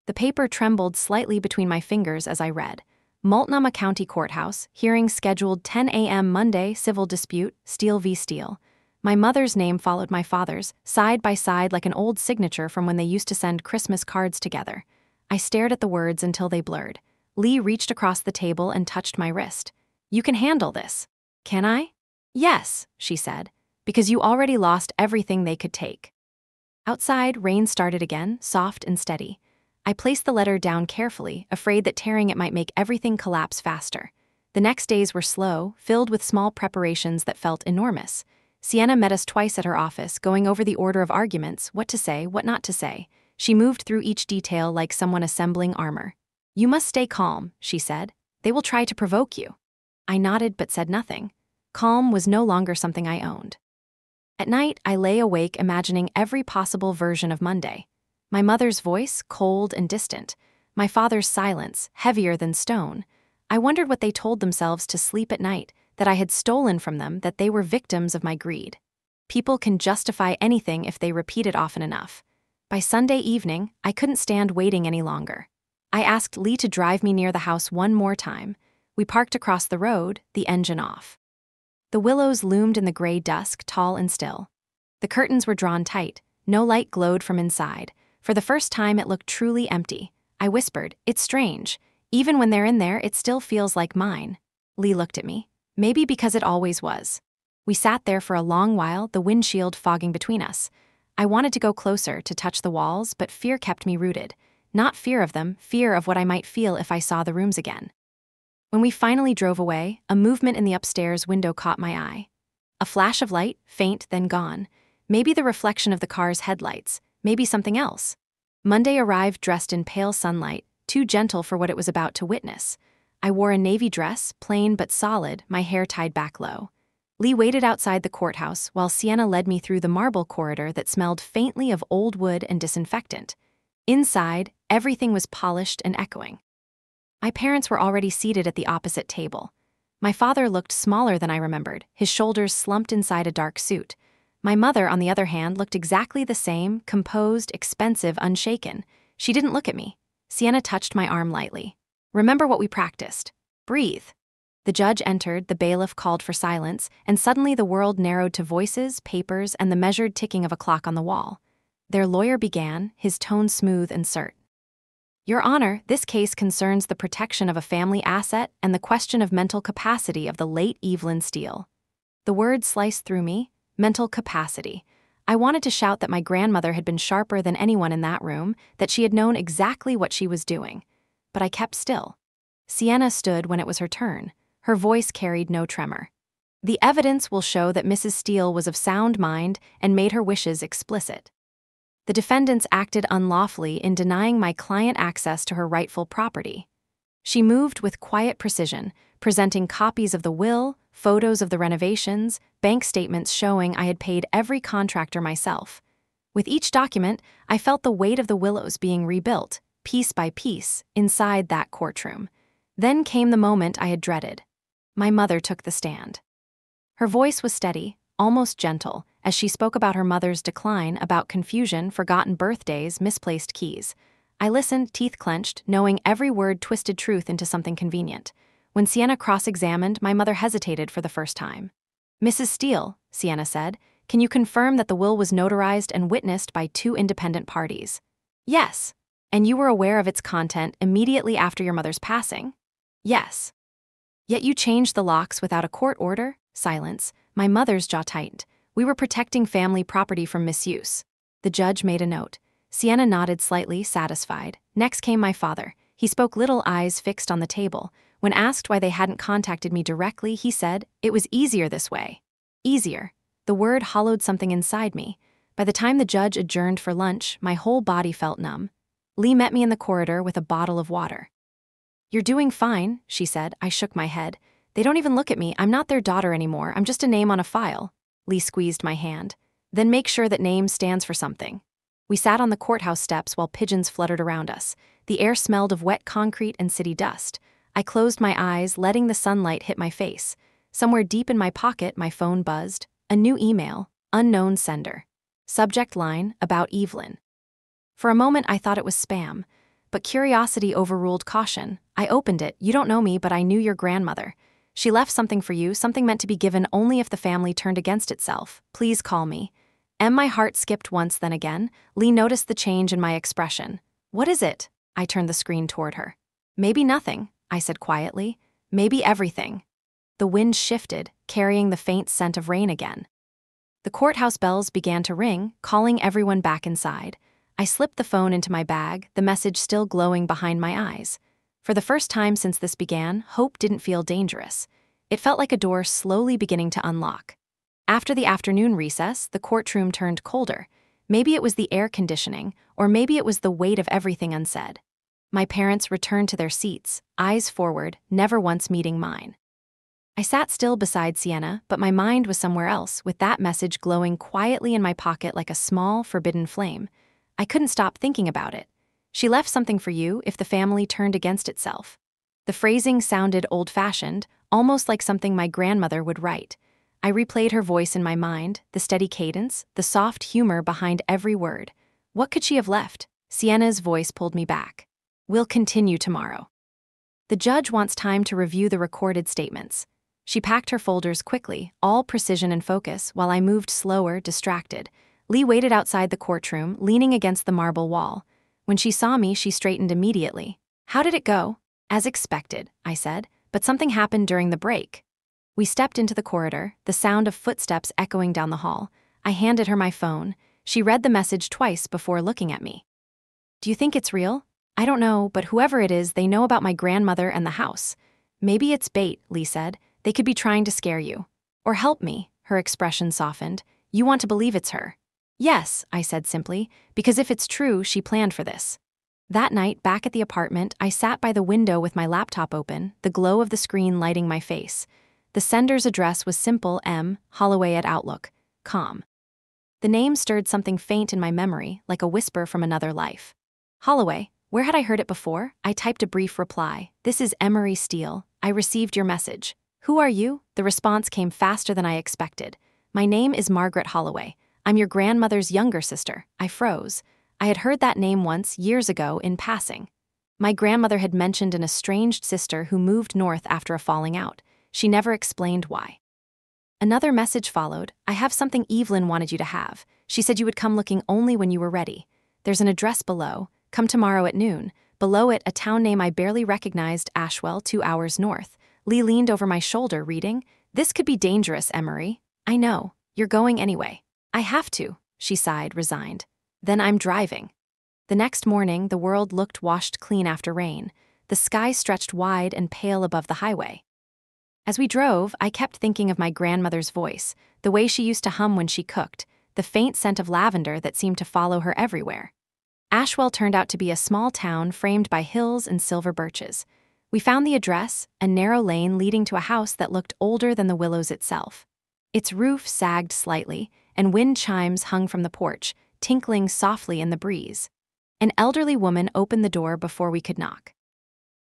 The paper trembled slightly between my fingers as I read. Multnomah County Courthouse, hearing scheduled 10 a.m. Monday, civil dispute, Steele v. Steele. My mother's name followed my father's, side by side like an old signature from when they used to send Christmas cards together. I stared at the words until they blurred. Lee reached across the table and touched my wrist. "You can handle this." "Can I?" "Yes," she said, "because you already lost everything they could take." Outside, rain started again, soft and steady. I placed the letter down carefully, afraid that tearing it might make everything collapse faster. The next days were slow, filled with small preparations that felt enormous. Sienna met us twice at her office, going over the order of arguments, what to say, what not to say. She moved through each detail like someone assembling armor. "You must stay calm," she said. "They will try to provoke you." I nodded but said nothing. Calm was no longer something I owned. At night, I lay awake imagining every possible version of Monday. My mother's voice, cold and distant. My father's silence, heavier than stone. I wondered what they told themselves to sleep at night, that I had stolen from them, that they were victims of my greed. People can justify anything if they repeat it often enough. By Sunday evening, I couldn't stand waiting any longer. I asked Lee to drive me near the house one more time. We parked across the road, the engine off. The Willows loomed in the gray dusk, tall and still. The curtains were drawn tight. No light glowed from inside. For the first time, it looked truly empty. I whispered, "It's strange. Even when they're in there, it still feels like mine." Lee looked at me. Maybe because it always was. We sat there for a long while, the windshield fogging between us. I wanted to go closer, to touch the walls, but fear kept me rooted. Not fear of them, fear of what I might feel if I saw the rooms again. When we finally drove away, a movement in the upstairs window caught my eye. A flash of light, faint, then gone. Maybe the reflection of the car's headlights, maybe something else. Monday arrived dressed in pale sunlight, too gentle for what it was about to witness. I wore a navy dress, plain but solid, my hair tied back low. Lee waited outside the courthouse while Sienna led me through the marble corridor that smelled faintly of old wood and disinfectant. Inside, everything was polished and echoing. My parents were already seated at the opposite table. My father looked smaller than I remembered, his shoulders slumped inside a dark suit. My mother, on the other hand, looked exactly the same, composed, expensive, unshaken. She didn't look at me. Sienna touched my arm lightly. "Remember what we practiced. Breathe." The judge entered, the bailiff called for silence, and suddenly the world narrowed to voices, papers, and the measured ticking of a clock on the wall. Their lawyer began, his tone smooth and curt. "Your Honor, this case concerns the protection of a family asset and the question of mental capacity of the late Evelyn Steele." The word sliced through me. Mental capacity. I wanted to shout that my grandmother had been sharper than anyone in that room, that she had known exactly what she was doing. But I kept still. Sienna stood when it was her turn. Her voice carried no tremor. "The evidence will show that Mrs. Steele was of sound mind and made her wishes explicit. The defendants acted unlawfully in denying my client access to her rightful property." She moved with quiet precision, presenting copies of the will, photos of the renovations, bank statements showing I had paid every contractor myself. With each document, I felt the weight of the Willows being rebuilt, piece by piece, inside that courtroom. Then came the moment I had dreaded. My mother took the stand. Her voice was steady, almost gentle, as she spoke about her mother's decline, about confusion, forgotten birthdays, misplaced keys. I listened, teeth clenched, knowing every word twisted truth into something convenient. When Sienna cross-examined, my mother hesitated for the first time. "Mrs. Steele," Sienna said, "can you confirm that the will was notarized and witnessed by two independent parties?" "Yes." "And you were aware of its content immediately after your mother's passing?" "Yes." "Yet you changed the locks without a court order?" Silence. My mother's jaw tightened. We were protecting family property from misuse. The judge made a note. Sienna nodded slightly, satisfied. Next came my father. He spoke, little eyes fixed on the table. When asked why they hadn't contacted me directly, he said, "It was easier this way." Easier. The word hollowed something inside me. By the time the judge adjourned for lunch, my whole body felt numb. Lee met me in the corridor with a bottle of water. "You're doing fine," she said. I shook my head. "They don't even look at me. I'm not their daughter anymore. I'm just a name on a file." Lee squeezed my hand. "Then make sure that name stands for something." We sat on the courthouse steps while pigeons fluttered around us. The air smelled of wet concrete and city dust. I closed my eyes, letting the sunlight hit my face. Somewhere deep in my pocket, my phone buzzed. A new email. Unknown sender. Subject line, about Evelyn. For a moment, I thought it was spam. But curiosity overruled caution. I opened it. "You don't know me, but I knew your grandmother. She left something for you, something meant to be given only if the family turned against itself. Please call me." My heart skipped once, then again. Lee noticed the change in my expression. "What is it?" I turned the screen toward her. "Maybe nothing," I said quietly. "Maybe everything." The wind shifted, carrying the faint scent of rain again. The courthouse bells began to ring, calling everyone back inside. I slipped the phone into my bag, the message still glowing behind my eyes. For the first time since this began, hope didn't feel dangerous. It felt like a door slowly beginning to unlock. After the afternoon recess, the courtroom turned colder. Maybe it was the air conditioning, or maybe it was the weight of everything unsaid. My parents returned to their seats, eyes forward, never once meeting mine. I sat still beside Sienna, but my mind was somewhere else, with that message glowing quietly in my pocket like a small, forbidden flame. I couldn't stop thinking about it. "She left something for you if the family turned against itself." The phrasing sounded old-fashioned, almost like something my grandmother would write. I replayed her voice in my mind, the steady cadence, the soft humor behind every word. What could she have left? Sienna's voice pulled me back. "We'll continue tomorrow." The judge wants time to review the recorded statements. She packed her folders quickly, all precision and focus, while I moved slower, distracted. Lee waited outside the courtroom, leaning against the marble wall. When she saw me, she straightened immediately. "How did it go?" "As expected," I said, "but something happened during the break." We stepped into the corridor, the sound of footsteps echoing down the hall. I handed her my phone. She read the message twice before looking at me. "Do you think it's real?" "I don't know, but whoever it is, they know about my grandmother and the house." "Maybe it's bait," Lee said. "They could be trying to scare you." "Or help me," her expression softened. "You want to believe it's her?" "Yes," I said simply, "because if it's true, she planned for this." That night, back at the apartment, I sat by the window with my laptop open, the glow of the screen lighting my face. The sender's address was simple: M. Holloway at Outlook. Com. The name stirred something faint in my memory, like a whisper from another life. "Holloway, where had I heard it before?" I typed a brief reply. "This is Emery Steele. I received your message." "Who are you?" The response came faster than I expected. "My name is Margaret Holloway. I'm your grandmother's younger sister." I froze. I had heard that name once, years ago, in passing. My grandmother had mentioned an estranged sister who moved north after a falling out. She never explained why. Another message followed. "I have something Evelyn wanted you to have. She said you would come looking only when you were ready. There's an address below. Come tomorrow at noon." Below it, a town name I barely recognized, Ashwell, 2 hours north. Lee leaned over my shoulder, reading. "This could be dangerous, Emery." "I know. You're going anyway." "I have to," she sighed, resigned. "Then I'm driving." The next morning, the world looked washed clean after rain. The sky stretched wide and pale above the highway. As we drove, I kept thinking of my grandmother's voice, the way she used to hum when she cooked, the faint scent of lavender that seemed to follow her everywhere. Ashwell turned out to be a small town framed by hills and silver birches. We found the address, a narrow lane leading to a house that looked older than the Willows itself. Its roof sagged slightly, and wind chimes hung from the porch, tinkling softly in the breeze. An elderly woman opened the door before we could knock.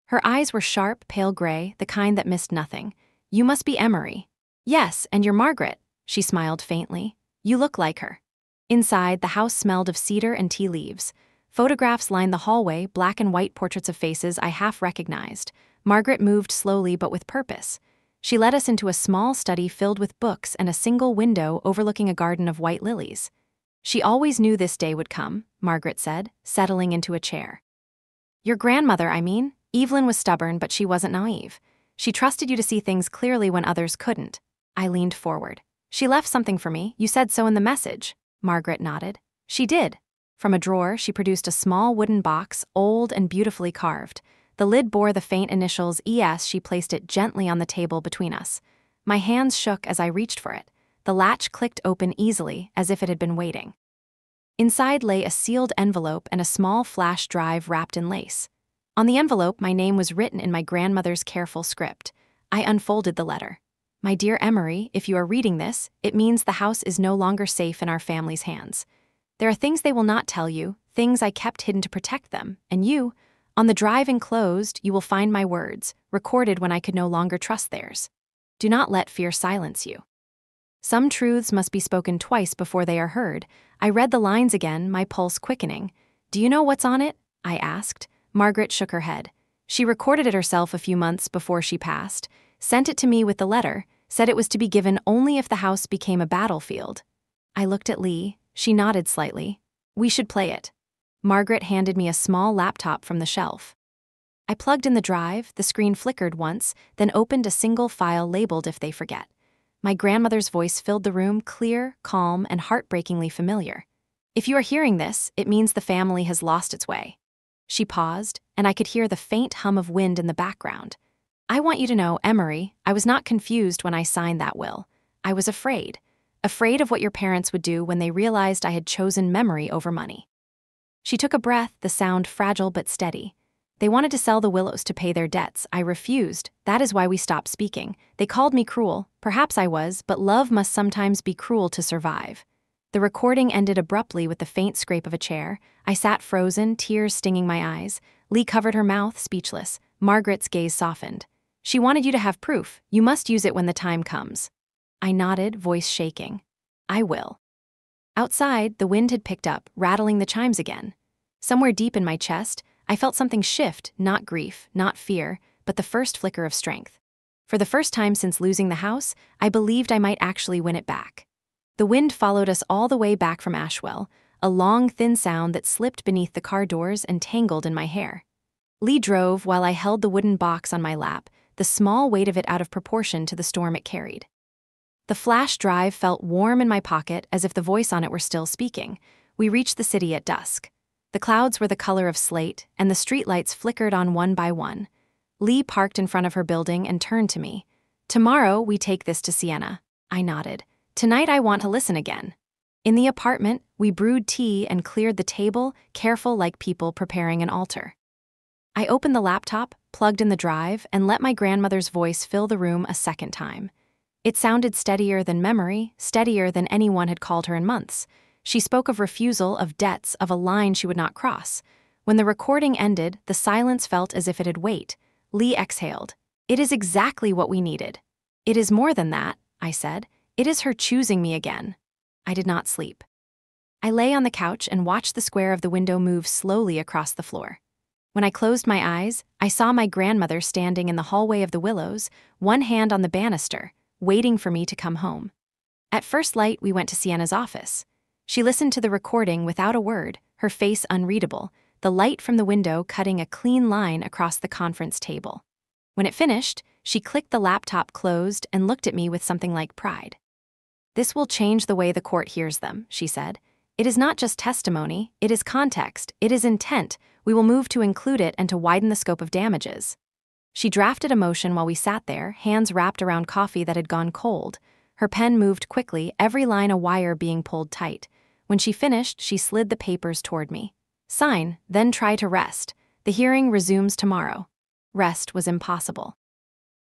Her eyes were sharp, pale gray, the kind that missed nothing. "You must be Emery." "Yes, and you're Margaret," she smiled faintly. "You look like her." Inside, the house smelled of cedar and tea leaves. Photographs lined the hallway, black and white portraits of faces I half recognized. Margaret moved slowly but with purpose. She led us into a small study filled with books and a single window overlooking a garden of white lilies. "She always knew this day would come," Margaret said, settling into a chair. "Your grandmother, I mean. Evelyn was stubborn, but she wasn't naive. She trusted you to see things clearly when others couldn't." I leaned forward. She left something for me. You said so in the message. Margaret nodded. She did. From a drawer, she produced a small wooden box, old and beautifully carved. The lid bore the faint initials ES. She placed it gently on the table between us. My hands shook as I reached for it. The latch clicked open easily, as if it had been waiting. Inside lay a sealed envelope and a small flash drive wrapped in lace. On the envelope, my name was written in my grandmother's careful script. I unfolded the letter. My dear Emery, if you are reading this, it means the house is no longer safe in our family's hands. There are things they will not tell you, things I kept hidden to protect them, and you, on the drive enclosed, you will find my words, recorded when I could no longer trust theirs. Do not let fear silence you. Some truths must be spoken twice before they are heard. I read the lines again, my pulse quickening. Do you know what's on it? I asked. Margaret shook her head. She recorded it herself a few months before she passed, sent it to me with the letter, said it was to be given only if the house became a battlefield. I looked at Lee. She nodded slightly. We should play it. Margaret handed me a small laptop from the shelf. I plugged in the drive, the screen flickered once, then opened a single file labeled If They Forget. My grandmother's voice filled the room, clear, calm, and heartbreakingly familiar. If you are hearing this, it means the family has lost its way. She paused, and I could hear the faint hum of wind in the background. I want you to know, Emery, I was not confused when I signed that will. I was afraid. Afraid of what your parents would do when they realized I had chosen memory over money. She took a breath, the sound fragile but steady. They wanted to sell the Willows to pay their debts. I refused. That is why we stopped speaking. They called me cruel. Perhaps I was, but love must sometimes be cruel to survive. The recording ended abruptly with the faint scrape of a chair. I sat frozen, tears stinging my eyes. Lee covered her mouth, speechless. Margaret's gaze softened. She wanted you to have proof. You must use it when the time comes. I nodded, voice shaking. I will. Outside, the wind had picked up, rattling the chimes again. Somewhere deep in my chest, I felt something shift, not grief, not fear, but the first flicker of strength. For the first time since losing the house, I believed I might actually win it back. The wind followed us all the way back from Ashwell, a long, thin sound that slipped beneath the car doors and tangled in my hair. Lee drove while I held the wooden box on my lap, the small weight of it out of proportion to the storm it carried. The flash drive felt warm in my pocket as if the voice on it were still speaking. We reached the city at dusk. The clouds were the color of slate, and the streetlights flickered on one by one. Lee parked in front of her building and turned to me. Tomorrow, we take this to Sienna. I nodded. Tonight, I want to listen again. In the apartment, we brewed tea and cleared the table, careful like people preparing an altar. I opened the laptop, plugged in the drive, and let my grandmother's voice fill the room a second time. It sounded steadier than memory, steadier than anyone had called her in months. She spoke of refusal, of debts, of a line she would not cross. When the recording ended, the silence felt as if it had weight. Lee exhaled. It is exactly what we needed. It is more than that, I said. It is her choosing me again. I did not sleep. I lay on the couch and watched the square of the window move slowly across the floor. When I closed my eyes, I saw my grandmother standing in the hallway of the Willows, one hand on the banister, waiting for me to come home. At first light, we went to Sienna's office. She listened to the recording without a word, her face unreadable, the light from the window cutting a clean line across the conference table. When it finished, she clicked the laptop closed and looked at me with something like pride. This will change the way the court hears them, she said. It is not just testimony, it is context, it is intent. We will move to include it and to widen the scope of damages. She drafted a motion while we sat there, hands wrapped around coffee that had gone cold. Her pen moved quickly, every line a wire being pulled tight. When she finished, she slid the papers toward me. Sign, then try to rest. The hearing resumes tomorrow. Rest was impossible.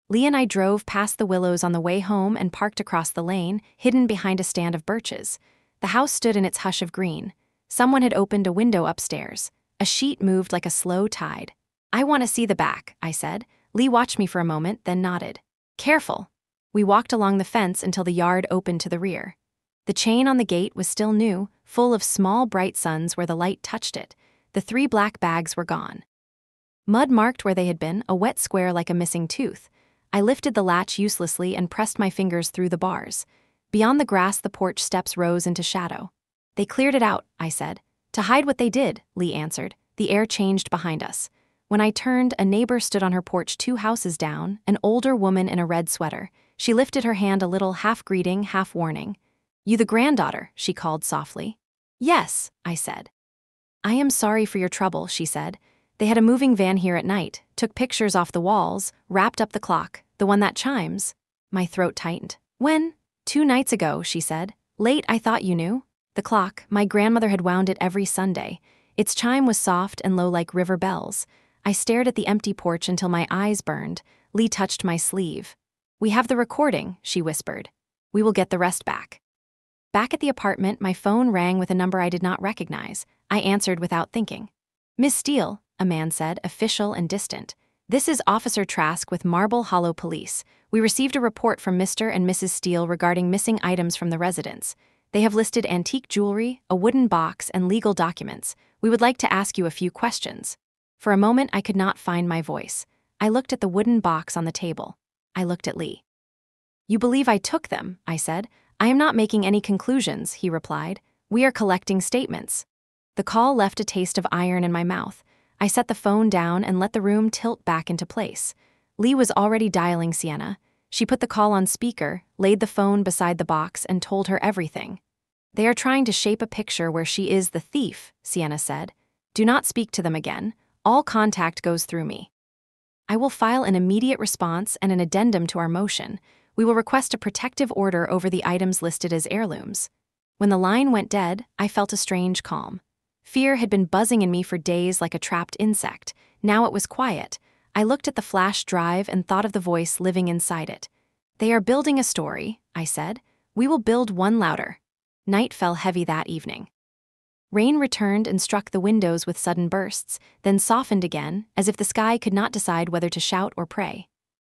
Lee and I drove past the Willows on the way home and parked across the lane, hidden behind a stand of birches. The house stood in its hush of green. Someone had opened a window upstairs. A sheet moved like a slow tide. I want to see the back, I said. Lee watched me for a moment, then nodded. Careful. We walked along the fence until the yard opened to the rear. The chain on the gate was still new, full of small bright suns where the light touched it. The 3 black bags were gone. Mud marked where they had been, a wet square like a missing tooth. I lifted the latch uselessly and pressed my fingers through the bars. Beyond the grass, the porch steps rose into shadow. They cleared it out, I said. To hide what they did, Lee answered. The air changed behind us. When I turned, a neighbor stood on her porch 2 houses down, an older woman in a red sweater. She lifted her hand a little, half greeting, half warning. "You the granddaughter?" she called softly. "Yes," I said. "I am sorry for your trouble," she said. "They had a moving van here at night, took pictures off the walls, wrapped up the clock, the one that chimes." My throat tightened. "When?" "2 nights ago," she said. "Late, I thought you knew." The clock, my grandmother had wound it every Sunday. Its chime was soft and low like river bells. I stared at the empty porch until my eyes burned. Lee touched my sleeve. "We have the recording," she whispered. "We will get the rest back." Back at the apartment, my phone rang with a number I did not recognize. I answered without thinking. "Miss Steele," a man said, official and distant. "This is Officer Trask with Marble Hollow Police. We received a report from Mr. and Mrs. Steele regarding missing items from the residence. They have listed antique jewelry, a wooden box, and legal documents. We would like to ask you a few questions." For a moment, I could not find my voice. I looked at the wooden box on the table. I looked at Lee. "You believe I took them," I said. "I am not making any conclusions," he replied. "We are collecting statements." The call left a taste of iron in my mouth. I set the phone down and let the room tilt back into place. Lee was already dialing Sienna. She put the call on speaker, laid the phone beside the box, and told her everything. "They are trying to shape a picture where she is the thief," Sienna said. "Do not speak to them again. All contact goes through me. I will file an immediate response and an addendum to our motion. We will request a protective order over the items listed as heirlooms." When the line went dead, I felt a strange calm. Fear had been buzzing in me for days like a trapped insect. Now it was quiet. I looked at the flash drive and thought of the voice living inside it. "They are building a story," I said. "We will build one louder." Night fell heavy that evening. Rain returned and struck the windows with sudden bursts, then softened again, as if the sky could not decide whether to shout or pray.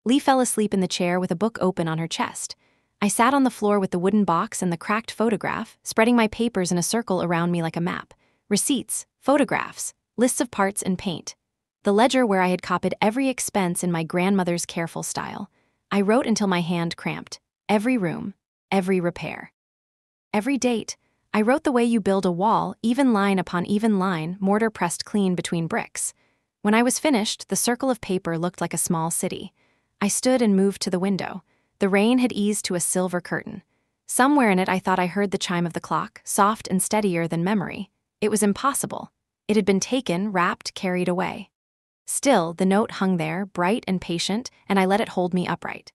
Lee fell asleep in the chair with a book open on her chest. I sat on the floor with the wooden box and the cracked photograph, spreading my papers in a circle around me like a map. Receipts, photographs, lists of parts and paint. The ledger where I had copied every expense in my grandmother's careful style. I wrote until my hand cramped. Every room, every repair. Every date. I wrote the way you build a wall, even line upon even line, mortar pressed clean between bricks. When I was finished, the circle of paper looked like a small city. I stood and moved to the window. The rain had eased to a silver curtain. Somewhere in it I thought I heard the chime of the clock, soft and steadier than memory. It was impossible. It had been taken, wrapped, carried away. Still, the note hung there, bright and patient, and I let it hold me upright.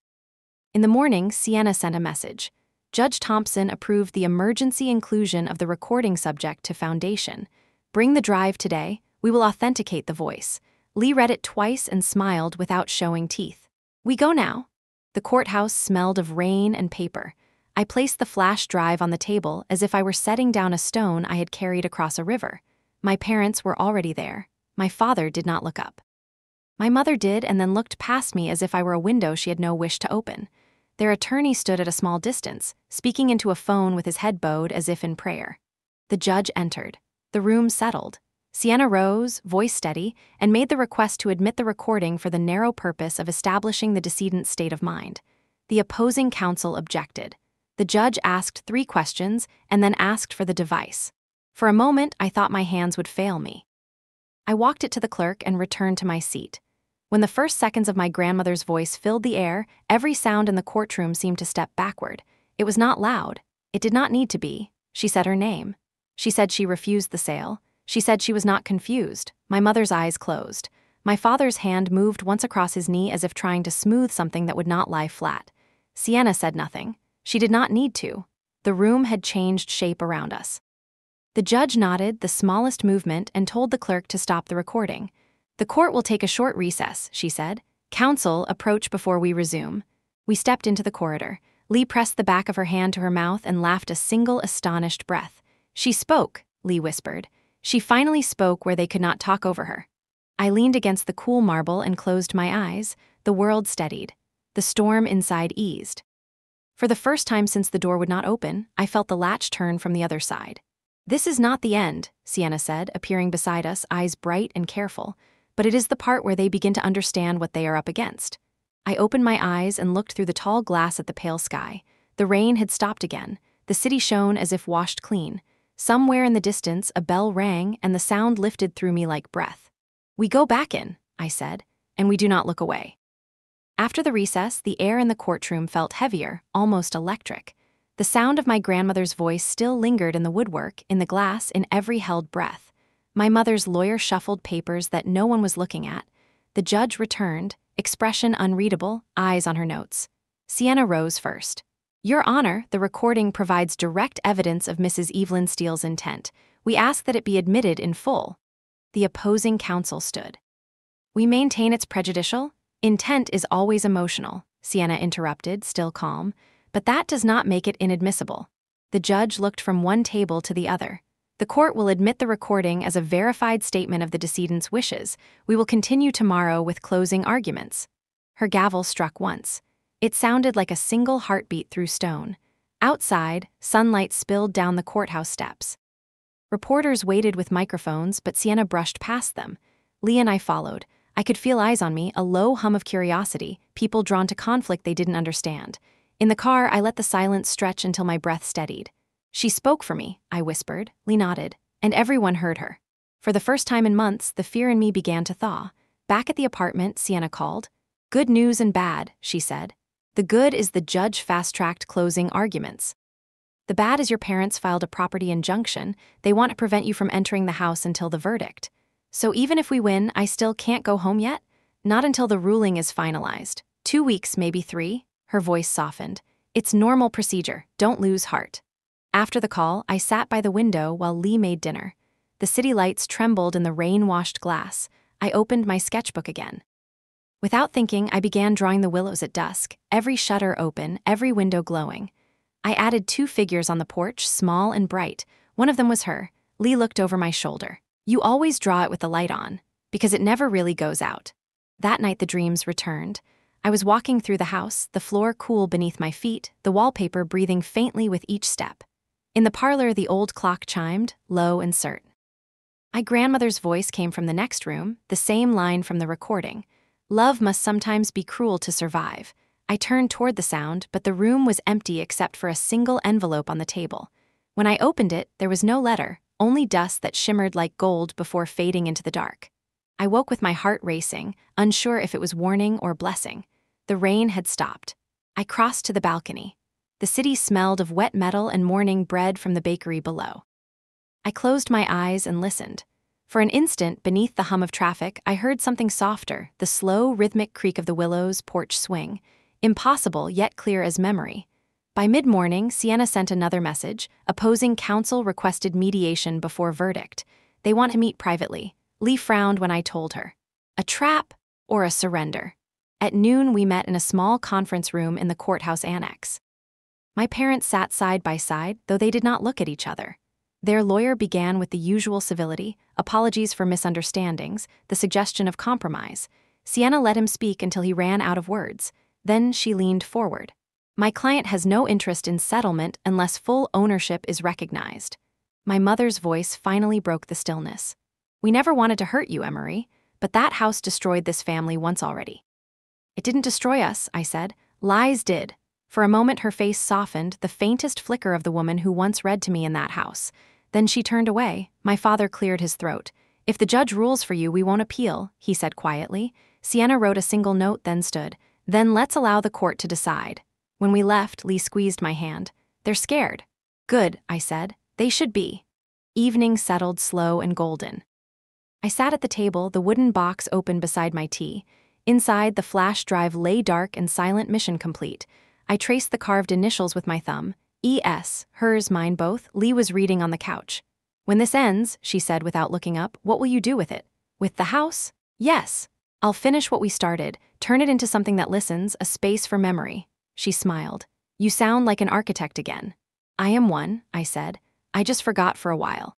In the morning, Sienna sent a message. Judge Thompson approved the emergency inclusion of the recording subject to Foundation. Bring the drive today. We will authenticate the voice. Lee read it twice and smiled without showing teeth. We go now. The courthouse smelled of rain and paper. I placed the flash drive on the table as if I were setting down a stone I had carried across a river. My parents were already there. My father did not look up. My mother did, and then looked past me as if I were a window she had no wish to open. Their attorney stood at a small distance, speaking into a phone with his head bowed as if in prayer. The judge entered. The room settled. Sienna rose, voice steady, and made the request to admit the recording for the narrow purpose of establishing the decedent's state of mind. The opposing counsel objected. The judge asked 3 questions and then asked for the device. For a moment, I thought my hands would fail me. I walked it to the clerk and returned to my seat. When the first seconds of my grandmother's voice filled the air, every sound in the courtroom seemed to step backward. It was not loud. It did not need to be. She said her name. She said she refused the sale. She said she was not confused. My mother's eyes closed. My father's hand moved once across his knee as if trying to smooth something that would not lie flat. Sienna said nothing. She did not need to. The room had changed shape around us. The judge nodded, the smallest movement, and told the clerk to stop the recording. "The court will take a short recess," she said. "Counsel, approach before we resume." We stepped into the corridor. Lee pressed the back of her hand to her mouth and laughed a single astonished breath. "She spoke," Lee whispered. "She finally spoke where they could not talk over her." I leaned against the cool marble and closed my eyes. The world steadied. The storm inside eased. For the first time since the door would not open, I felt the latch turn from the other side. "This is not the end," Sienna said, appearing beside us, eyes bright and careful. "But it is the part where they begin to understand what they are up against." I opened my eyes and looked through the tall glass at the pale sky. The rain had stopped again. The city shone as if washed clean. Somewhere in the distance, a bell rang, and the sound lifted through me like breath. "We go back in," I said, and we do not look away. After the recess, the air in the courtroom felt heavier, almost electric. The sound of my grandmother's voice still lingered in the woodwork, in the glass, in every held breath. My mother's lawyer shuffled papers that no one was looking at. The judge returned, expression unreadable, eyes on her notes. Sienna rose first. Your Honor, the recording provides direct evidence of Mrs. Evelyn Steele's intent. We ask that it be admitted in full. The opposing counsel stood. We maintain it's prejudicial. Intent is always emotional, Sienna interrupted, still calm, but that does not make it inadmissible. The judge looked from one table to the other. The court will admit the recording as a verified statement of the decedent's wishes. We will continue tomorrow with closing arguments. Her gavel struck once. It sounded like a single heartbeat through stone. Outside, sunlight spilled down the courthouse steps. Reporters waited with microphones, but Sienna brushed past them. Lee and I followed. I could feel eyes on me, a low hum of curiosity, people drawn to conflict they didn't understand. In the car, I let the silence stretch until my breath steadied. She spoke for me, I whispered. Lee nodded, and everyone heard her. For the first time in months, the fear in me began to thaw. Back at the apartment, Sienna called. Good news and bad, she said. The good is the judge fast-tracked closing arguments. The bad is your parents filed a property injunction. They want to prevent you from entering the house until the verdict. So even if we win, I still can't go home yet? Not until the ruling is finalized. 2 weeks, maybe 3. Her voice softened. It's normal procedure. Don't lose heart. After the call, I sat by the window while Lee made dinner. The city lights trembled in the rain-washed glass. I opened my sketchbook again. Without thinking, I began drawing the willows at dusk, every shutter open, every window glowing. I added 2 figures on the porch, small and bright. One of them was her. Lee looked over my shoulder. You always draw it with the light on, because it never really goes out. That night the dreams returned. I was walking through the house, the floor cool beneath my feet, the wallpaper breathing faintly with each step. In the parlor, the old clock chimed, low and certain. My grandmother's voice came from the next room, the same line from the recording. Love must sometimes be cruel to survive. I turned toward the sound, but the room was empty except for a single envelope on the table. When I opened it, there was no letter, only dust that shimmered like gold before fading into the dark. I woke with my heart racing, unsure if it was warning or blessing. The rain had stopped. I crossed to the balcony. The city smelled of wet metal and morning bread from the bakery below. I closed my eyes and listened. For an instant, beneath the hum of traffic, I heard something softer, the slow, rhythmic creak of the willows' porch swing. Impossible, yet clear as memory. By mid-morning, Sienna sent another message. Opposing counsel requested mediation before verdict. They want to meet privately. Lee frowned when I told her. A trap or a surrender? At noon, we met in a small conference room in the courthouse annex. My parents sat side by side, though they did not look at each other. Their lawyer began with the usual civility, apologies for misunderstandings, the suggestion of compromise. Sienna let him speak until he ran out of words. Then she leaned forward. My client has no interest in settlement unless full ownership is recognized. My mother's voice finally broke the stillness. We never wanted to hurt you, Emery, but that house destroyed this family once already. It didn't destroy us, I said. Lies did. For a moment her face softened, the faintest flicker of the woman who once read to me in that house. Then she turned away. My father cleared his throat. If the judge rules for you, we won't appeal, he said quietly. Sienna wrote a single note, then stood. Then let's allow the court to decide. When we left, Lee squeezed my hand. They're scared. Good, I said. They should be. Evening settled slow and golden. I sat at the table, the wooden box open beside my tea. Inside, the flash drive lay dark and silent, mission complete. I traced the carved initials with my thumb. E.S., hers, mine both. Lee was reading on the couch. When this ends, she said without looking up, what will you do with it? With the house? Yes. I'll finish what we started, turn it into something that listens, a space for memory. She smiled. You sound like an architect again. I am one, I said. I just forgot for a while.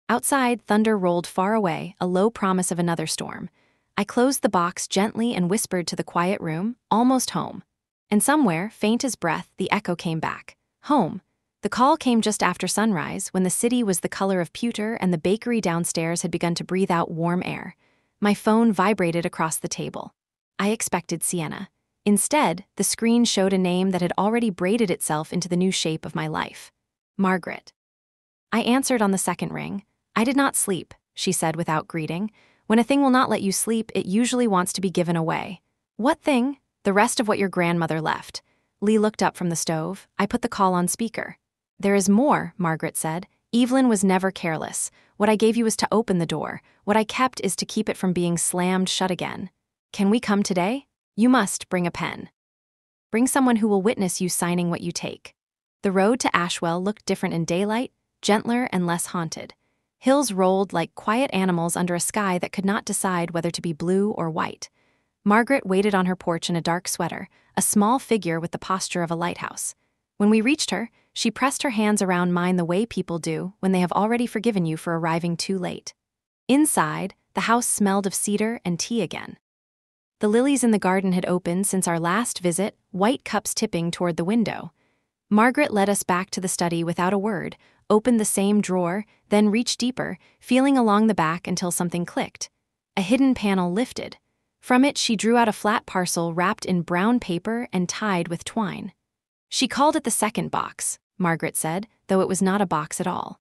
Outside, thunder rolled far away, a low promise of another storm. I closed the box gently and whispered to the quiet room, almost home. And somewhere, faint as breath, the echo came back. Home. The call came just after sunrise, when the city was the color of pewter and the bakery downstairs had begun to breathe out warm air. My phone vibrated across the table. I expected Sienna. Instead, the screen showed a name that had already braided itself into the new shape of my life. Margaret. I answered on the second ring. I did not sleep, she said without greeting. When a thing will not let you sleep, it usually wants to be given away. What thing? The rest of what your grandmother left. Lee looked up from the stove. I put the call on speaker. There is more, Margaret said. Evelyn was never careless. What I gave you was to open the door. What I kept is to keep it from being slammed shut again. Can we come today? You must bring a pen. Bring someone who will witness you signing what you take. The road to Ashwell looked different in daylight, gentler and less haunted. Hills rolled like quiet animals under a sky that could not decide whether to be blue or white. Margaret waited on her porch in a dark sweater, a small figure with the posture of a lighthouse. When we reached her, she pressed her hands around mine the way people do when they have already forgiven you for arriving too late. Inside, the house smelled of cedar and tea again. The lilies in the garden had opened since our last visit, white cups tipping toward the window. Margaret led us back to the study without a word, opened the same drawer, then reached deeper, feeling along the back until something clicked. A hidden panel lifted. From it, she drew out a flat parcel wrapped in brown paper and tied with twine. She called it the second box, Margaret said, though it was not a box at all.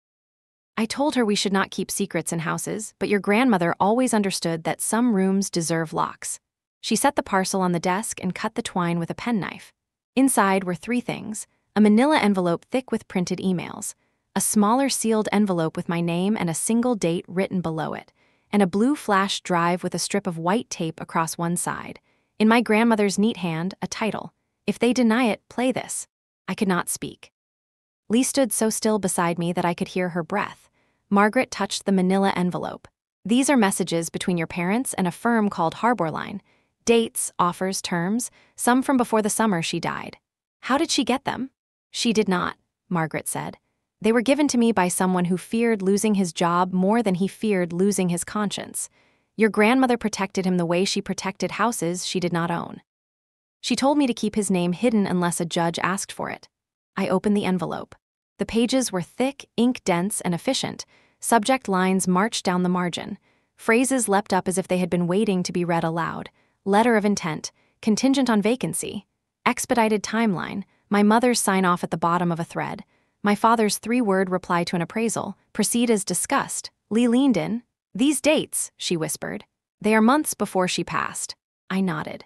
I told her we should not keep secrets in houses, but your grandmother always understood that some rooms deserve locks. She set the parcel on the desk and cut the twine with a penknife. Inside were 3 things: a manila envelope thick with printed emails, a smaller sealed envelope with my name and a single date written below it, and a blue flash drive with a strip of white tape across one side. In my grandmother's neat hand, a title: "If they deny it, play this." I could not speak. Lee stood so still beside me that I could hear her breath. Margaret touched the manila envelope. "These are messages between your parents and a firm called Harborline. Dates, offers, terms, some from before the summer she died." "How did she get them?" "She did not," Margaret said. "They were given to me by someone who feared losing his job more than he feared losing his conscience. Your grandmother protected him the way she protected houses she did not own. She told me to keep his name hidden unless a judge asked for it." I opened the envelope. The pages were thick, ink-dense, and efficient. Subject lines marched down the margin. Phrases leapt up as if they had been waiting to be read aloud. Letter of intent, contingent on vacancy, expedited timeline, my mother's sign-off at the bottom of a thread, my father's 3-word reply to an appraisal, proceed as discussed. Lee leaned in. "These dates," she whispered. "They are months before she passed." I nodded.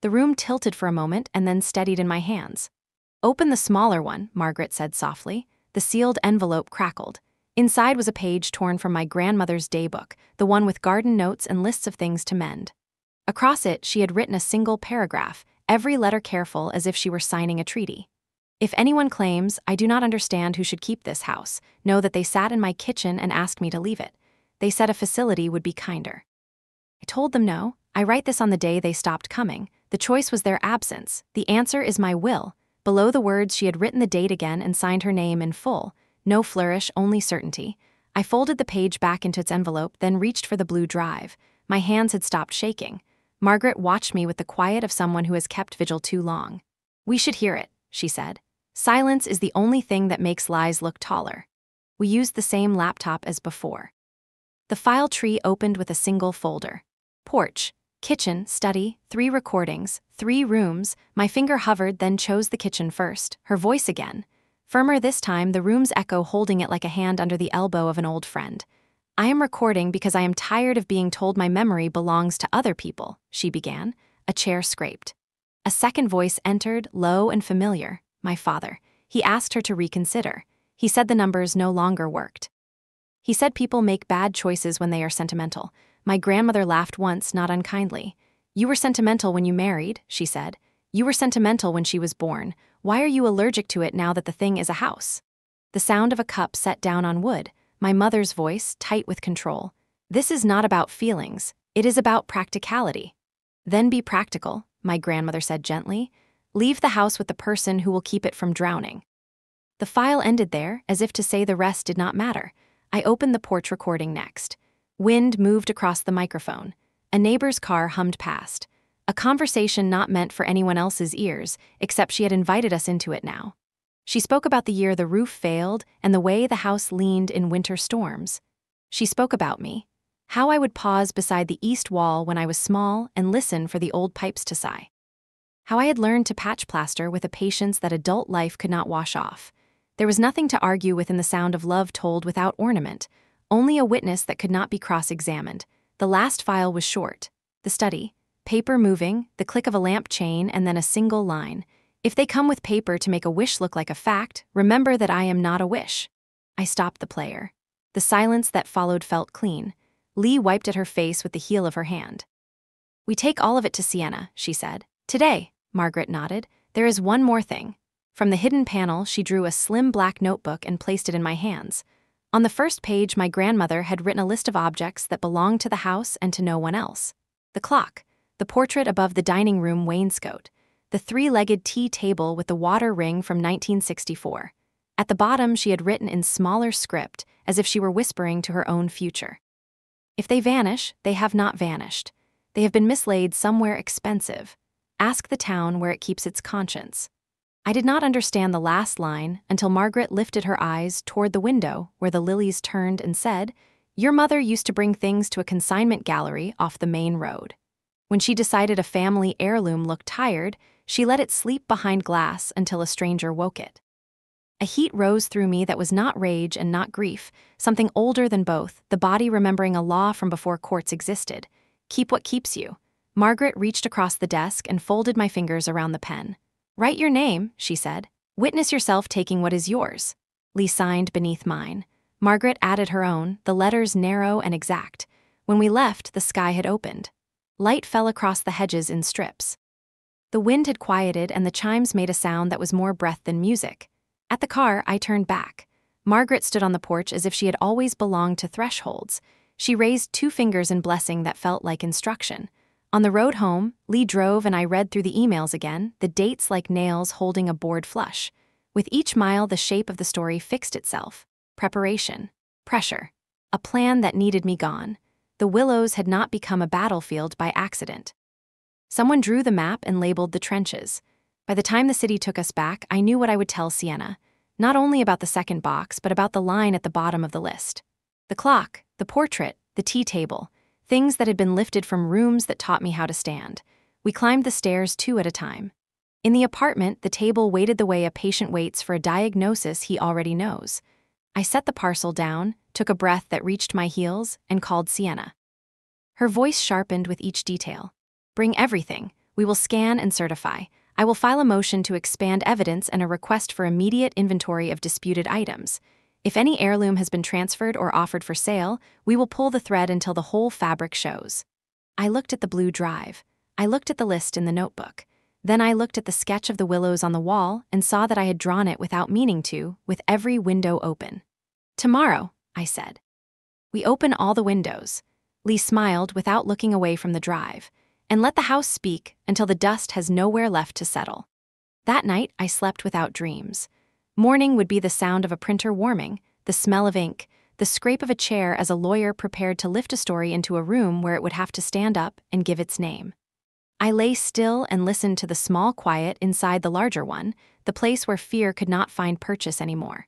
The room tilted for a moment and then steadied in my hands. "Open the smaller one," Margaret said softly. The sealed envelope crackled. Inside was a page torn from my grandmother's daybook, the one with garden notes and lists of things to mend. Across it, she had written a single paragraph, every letter careful as if she were signing a treaty. "If anyone claims I do not understand who should keep this house, know that they sat in my kitchen and asked me to leave it. They said a facility would be kinder. I told them no. I write this on the day they stopped coming. The choice was their absence. The answer is my will." Below the words, she had written the date again and signed her name in full. No flourish, only certainty. I folded the page back into its envelope, then reached for the blue drive. My hands had stopped shaking. Margaret watched me with the quiet of someone who has kept vigil too long. "We should hear it," she said. "Silence is the only thing that makes lies look taller." We used the same laptop as before. The file tree opened with a single folder. Porch, kitchen, study, 3 recordings, 3 rooms. My finger hovered, then chose the kitchen first. Her voice again. Firmer this time, the room's echo holding it like a hand under the elbow of an old friend. "I am recording because I am tired of being told my memory belongs to other people," she began. A chair scraped. A second voice entered, low and familiar. My father. He asked her to reconsider. He said the numbers no longer worked. He said people make bad choices when they are sentimental. My grandmother laughed once, not unkindly. "You were sentimental when you married," she said. "You were sentimental when she was born. Why are you allergic to it now that the thing is a house?" The sound of a cup set down on wood. My mother's voice, tight with control. "This is not about feelings. It is about practicality." "Then be practical," my grandmother said gently. "Leave the house with the person who will keep it from drowning." The file ended there, as if to say the rest did not matter. I opened the porch recording next. Wind moved across the microphone. A neighbor's car hummed past. A conversation not meant for anyone else's ears, except she had invited us into it now. She spoke about the year the roof failed and the way the house leaned in winter storms. She spoke about me. How I would pause beside the east wall when I was small and listen for the old pipes to sigh. How I had learned to patch plaster with a patience that adult life could not wash off. There was nothing to argue with in the sound of love told without ornament, only a witness that could not be cross-examined. The last file was short. The study. Paper moving, the click of a lamp chain, and then a single line. If they come with paper to make a wish look like a fact, remember that I am not a wish. I stopped the player. The silence that followed felt clean. Lee wiped at her face with the heel of her hand. We take all of it to Sienna, she said. Today, Margaret nodded. There is one more thing. From the hidden panel, she drew a slim black notebook and placed it in my hands. On the first page, my grandmother had written a list of objects that belonged to the house and to no one else. The clock, the portrait above the dining room wainscot, the three-legged tea table with the water ring from 1964. At the bottom, she had written in smaller script, as if she were whispering to her own future. If they vanish, they have not vanished. They have been mislaid somewhere expensive. Ask the town where it keeps its conscience. I did not understand the last line until Margaret lifted her eyes toward the window where the lilies turned and said, "Your mother used to bring things to a consignment gallery off the main road. When she decided a family heirloom looked tired, she let it sleep behind glass until a stranger woke it." A heat rose through me that was not rage and not grief, something older than both, the body remembering a law from before courts existed. Keep what keeps you. Margaret reached across the desk and folded my fingers around the pen. "Write your name," she said. "Witness yourself taking what is yours." Lee signed beneath mine. Margaret added her own, the letters narrow and exact. When we left, the sky had opened. Light fell across the hedges in strips. The wind had quieted and the chimes made a sound that was more breath than music. At the car, I turned back. Margaret stood on the porch as if she had always belonged to thresholds. She raised 2 fingers in blessing that felt like instruction. On the road home, Lee drove and I read through the emails again, the dates like nails holding a board flush. With each mile, the shape of the story fixed itself. Preparation. Pressure. A plan that needed me gone. The Willows had not become a battlefield by accident. Someone drew the map and labeled the trenches. By the time the city took us back, I knew what I would tell Sienna. Not only about the second box, but about the line at the bottom of the list. The clock, the portrait, the tea table. Things that had been lifted from rooms that taught me how to stand. We climbed the stairs 2 at a time. In the apartment, the table waited the way a patient waits for a diagnosis he already knows. I set the parcel down, took a breath that reached my heels, and called Sienna. Her voice sharpened with each detail. "Bring everything. We will scan and certify. I will file a motion to expand evidence and a request for immediate inventory of disputed items. If any heirloom has been transferred or offered for sale, we will pull the thread until the whole fabric shows." I looked at the blue drive. I looked at the list in the notebook. Then I looked at the sketch of the willows on the wall and saw that I had drawn it without meaning to, with every window open. "Tomorrow," I said. "We open all the windows." Lee smiled without looking away from the drive. "And let the house speak until the dust has nowhere left to settle." That night, I slept without dreams. Morning would be the sound of a printer warming, the smell of ink, the scrape of a chair as a lawyer prepared to lift a story into a room where it would have to stand up and give its name. I lay still and listened to the small quiet inside the larger one, the place where fear could not find purchase anymore.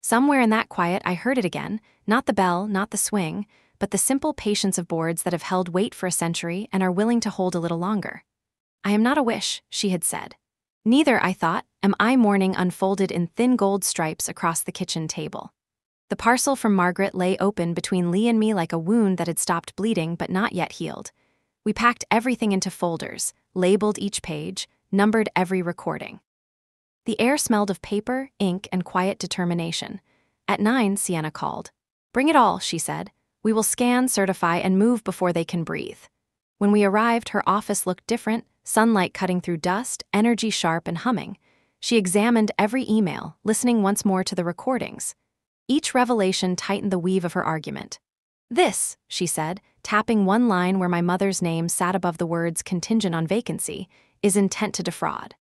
Somewhere in that quiet, I heard it again, not the bell, not the swing, but the simple patience of boards that have held weight for a century and are willing to hold a little longer. "I am not a wish," she had said. Neither, I thought, am I mourning unfolded in thin gold stripes across the kitchen table. The parcel from Margaret lay open between Lee and me like a wound that had stopped bleeding but not yet healed. We packed everything into folders, labeled each page, numbered every recording. The air smelled of paper, ink, and quiet determination. At 9, Sienna called. "Bring it all," she said. "We will scan, certify, and move before they can breathe." When we arrived, her office looked different, sunlight cutting through dust, energy sharp and humming. She examined every email, listening once more to the recordings. Each revelation tightened the weave of her argument. "This," she said, tapping one line where my mother's name sat above the words "contingent on vacancy," "is intent to defraud."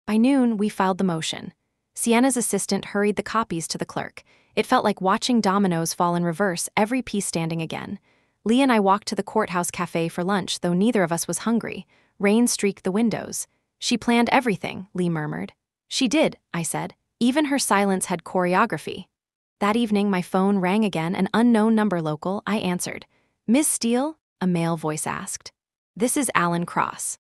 By noon, we filed the motion. Sienna's assistant hurried the copies to the clerk. It felt like watching dominoes fall in reverse, every piece standing again. Lee and I walked to the courthouse cafe for lunch, though neither of us was hungry. Rain streaked the windows. "She planned everything," Lee murmured. "She did," I said. "Even her silence had choreography." That evening, my phone rang again, an unknown number local. I answered. "Miss Steele?" a male voice asked. "This is Alan Cross."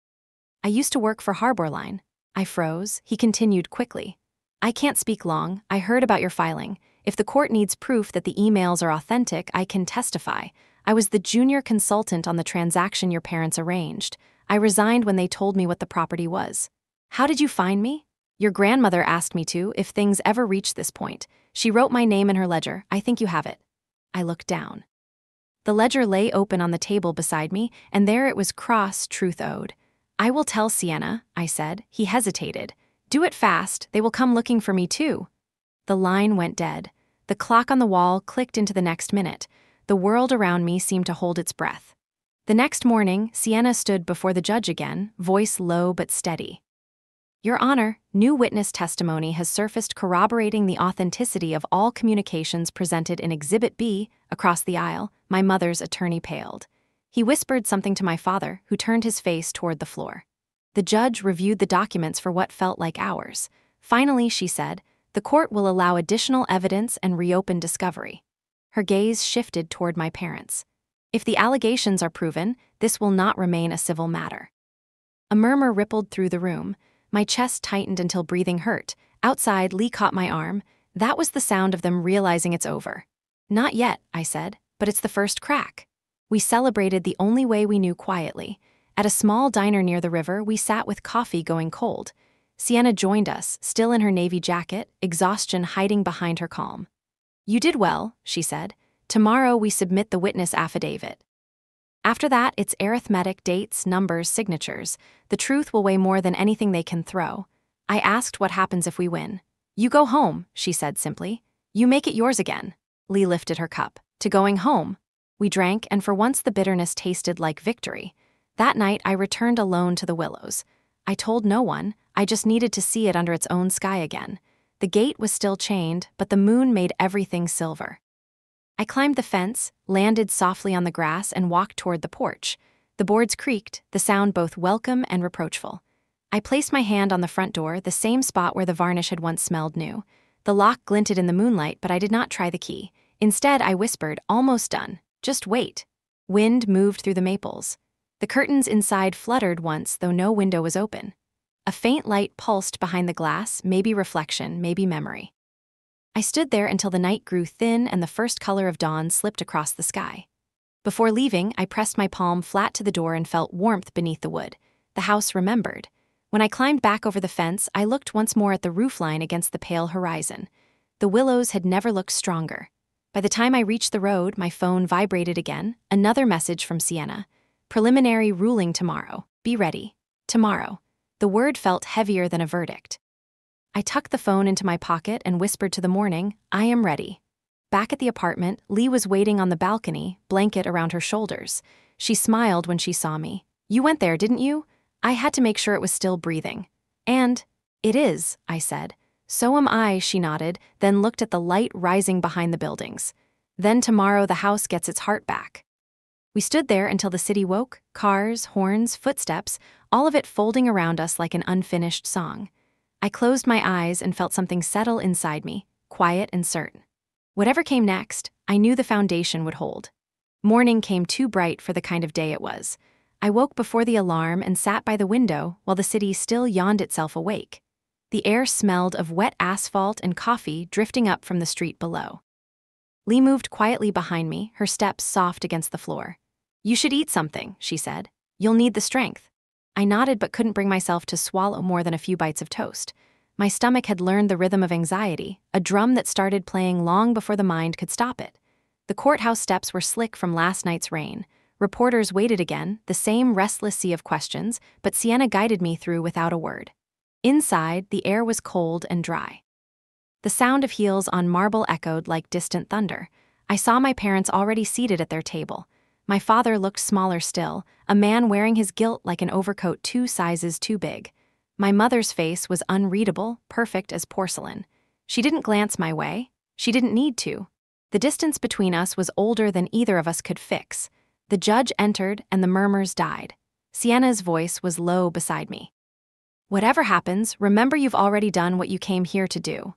"I used to work for Harbor Line." I froze. He continued quickly. "I can't speak long. I heard about your filing. If the court needs proof that the emails are authentic, I can testify. I was the junior consultant on the transaction your parents arranged. I resigned when they told me what the property was. How did you find me? Your grandmother asked me to, if things ever reached this point. She wrote my name in her ledger. I think you have it. I looked down. The ledger lay open on the table beside me, and there it was, cross, truth owed. I will tell Sienna, I said. He hesitated. Do it fast, they will come looking for me too. The line went dead. The clock on the wall clicked into the next minute. The world around me seemed to hold its breath. The next morning, Sienna stood before the judge again, voice low but steady. Your Honor, new witness testimony has surfaced corroborating the authenticity of all communications presented in Exhibit B. Across the aisle, my mother's attorney paled. He whispered something to my father, who turned his face toward the floor. The judge reviewed the documents for what felt like hours. Finally, she said, the court will allow additional evidence and reopen discovery. Her gaze shifted toward my parents. If the allegations are proven, this will not remain a civil matter. A murmur rippled through the room. My chest tightened until breathing hurt. Outside, Lee caught my arm. That was the sound of them realizing it's over. Not yet, I said, but it's the first crack. We celebrated the only way we knew, quietly. At a small diner near the river, we sat with coffee going cold. Sienna joined us, still in her navy jacket, exhaustion hiding behind her calm. You did well, she said. Tomorrow we submit the witness affidavit. After that, it's arithmetic, dates, numbers, signatures. The truth will weigh more than anything they can throw. I asked what happens if we win. You go home, she said simply. You make it yours again. Lee lifted her cup. To going home. We drank, and for once the bitterness tasted like victory. That night, I returned alone to the Willows. I told no one. I just needed to see it under its own sky again. The gate was still chained, but the moon made everything silver. I climbed the fence, landed softly on the grass, and walked toward the porch. The boards creaked, the sound both welcome and reproachful. I placed my hand on the front door, the same spot where the varnish had once smelled new. The lock glinted in the moonlight, but I did not try the key. Instead, I whispered, almost done. Just wait. Wind moved through the maples. The curtains inside fluttered once, though no window was open. A faint light pulsed behind the glass, maybe reflection, maybe memory. I stood there until the night grew thin and the first color of dawn slipped across the sky. Before leaving, I pressed my palm flat to the door and felt warmth beneath the wood. The house remembered. When I climbed back over the fence, I looked once more at the roofline against the pale horizon. The willows had never looked stronger. By the time I reached the road, my phone vibrated again, another message from Sienna. Preliminary ruling tomorrow. Be ready. Tomorrow. The word felt heavier than a verdict. I tucked the phone into my pocket and whispered to the morning, I am ready. Back at the apartment, Lee was waiting on the balcony, blanket around her shoulders. She smiled when she saw me. You went there, didn't you? I had to make sure it was still breathing. And, it is, I said. So am I, she nodded, then looked at the light rising behind the buildings. Then tomorrow the house gets its heart back. We stood there until the city woke, cars, horns, footsteps, all of it folding around us like an unfinished song. I closed my eyes and felt something settle inside me, quiet and certain. Whatever came next, I knew the foundation would hold. Morning came too bright for the kind of day it was. I woke before the alarm and sat by the window while the city still yawned itself awake. The air smelled of wet asphalt and coffee drifting up from the street below. Lee moved quietly behind me, her steps soft against the floor. You should eat something, she said. You'll need the strength. I nodded but couldn't bring myself to swallow more than a few bites of toast. My stomach had learned the rhythm of anxiety, a drum that started playing long before the mind could stop it. The courthouse steps were slick from last night's rain. Reporters waited again, the same restless sea of questions, but Sienna guided me through without a word. Inside, the air was cold and dry. The sound of heels on marble echoed like distant thunder. I saw my parents already seated at their table. My father looked smaller still, a man wearing his guilt like an overcoat 2 sizes too big. My mother's face was unreadable, perfect as porcelain. She didn't glance my way. She didn't need to. The distance between us was older than either of us could fix. The judge entered and the murmurs died. Sienna's voice was low beside me. Whatever happens, remember you've already done what you came here to do.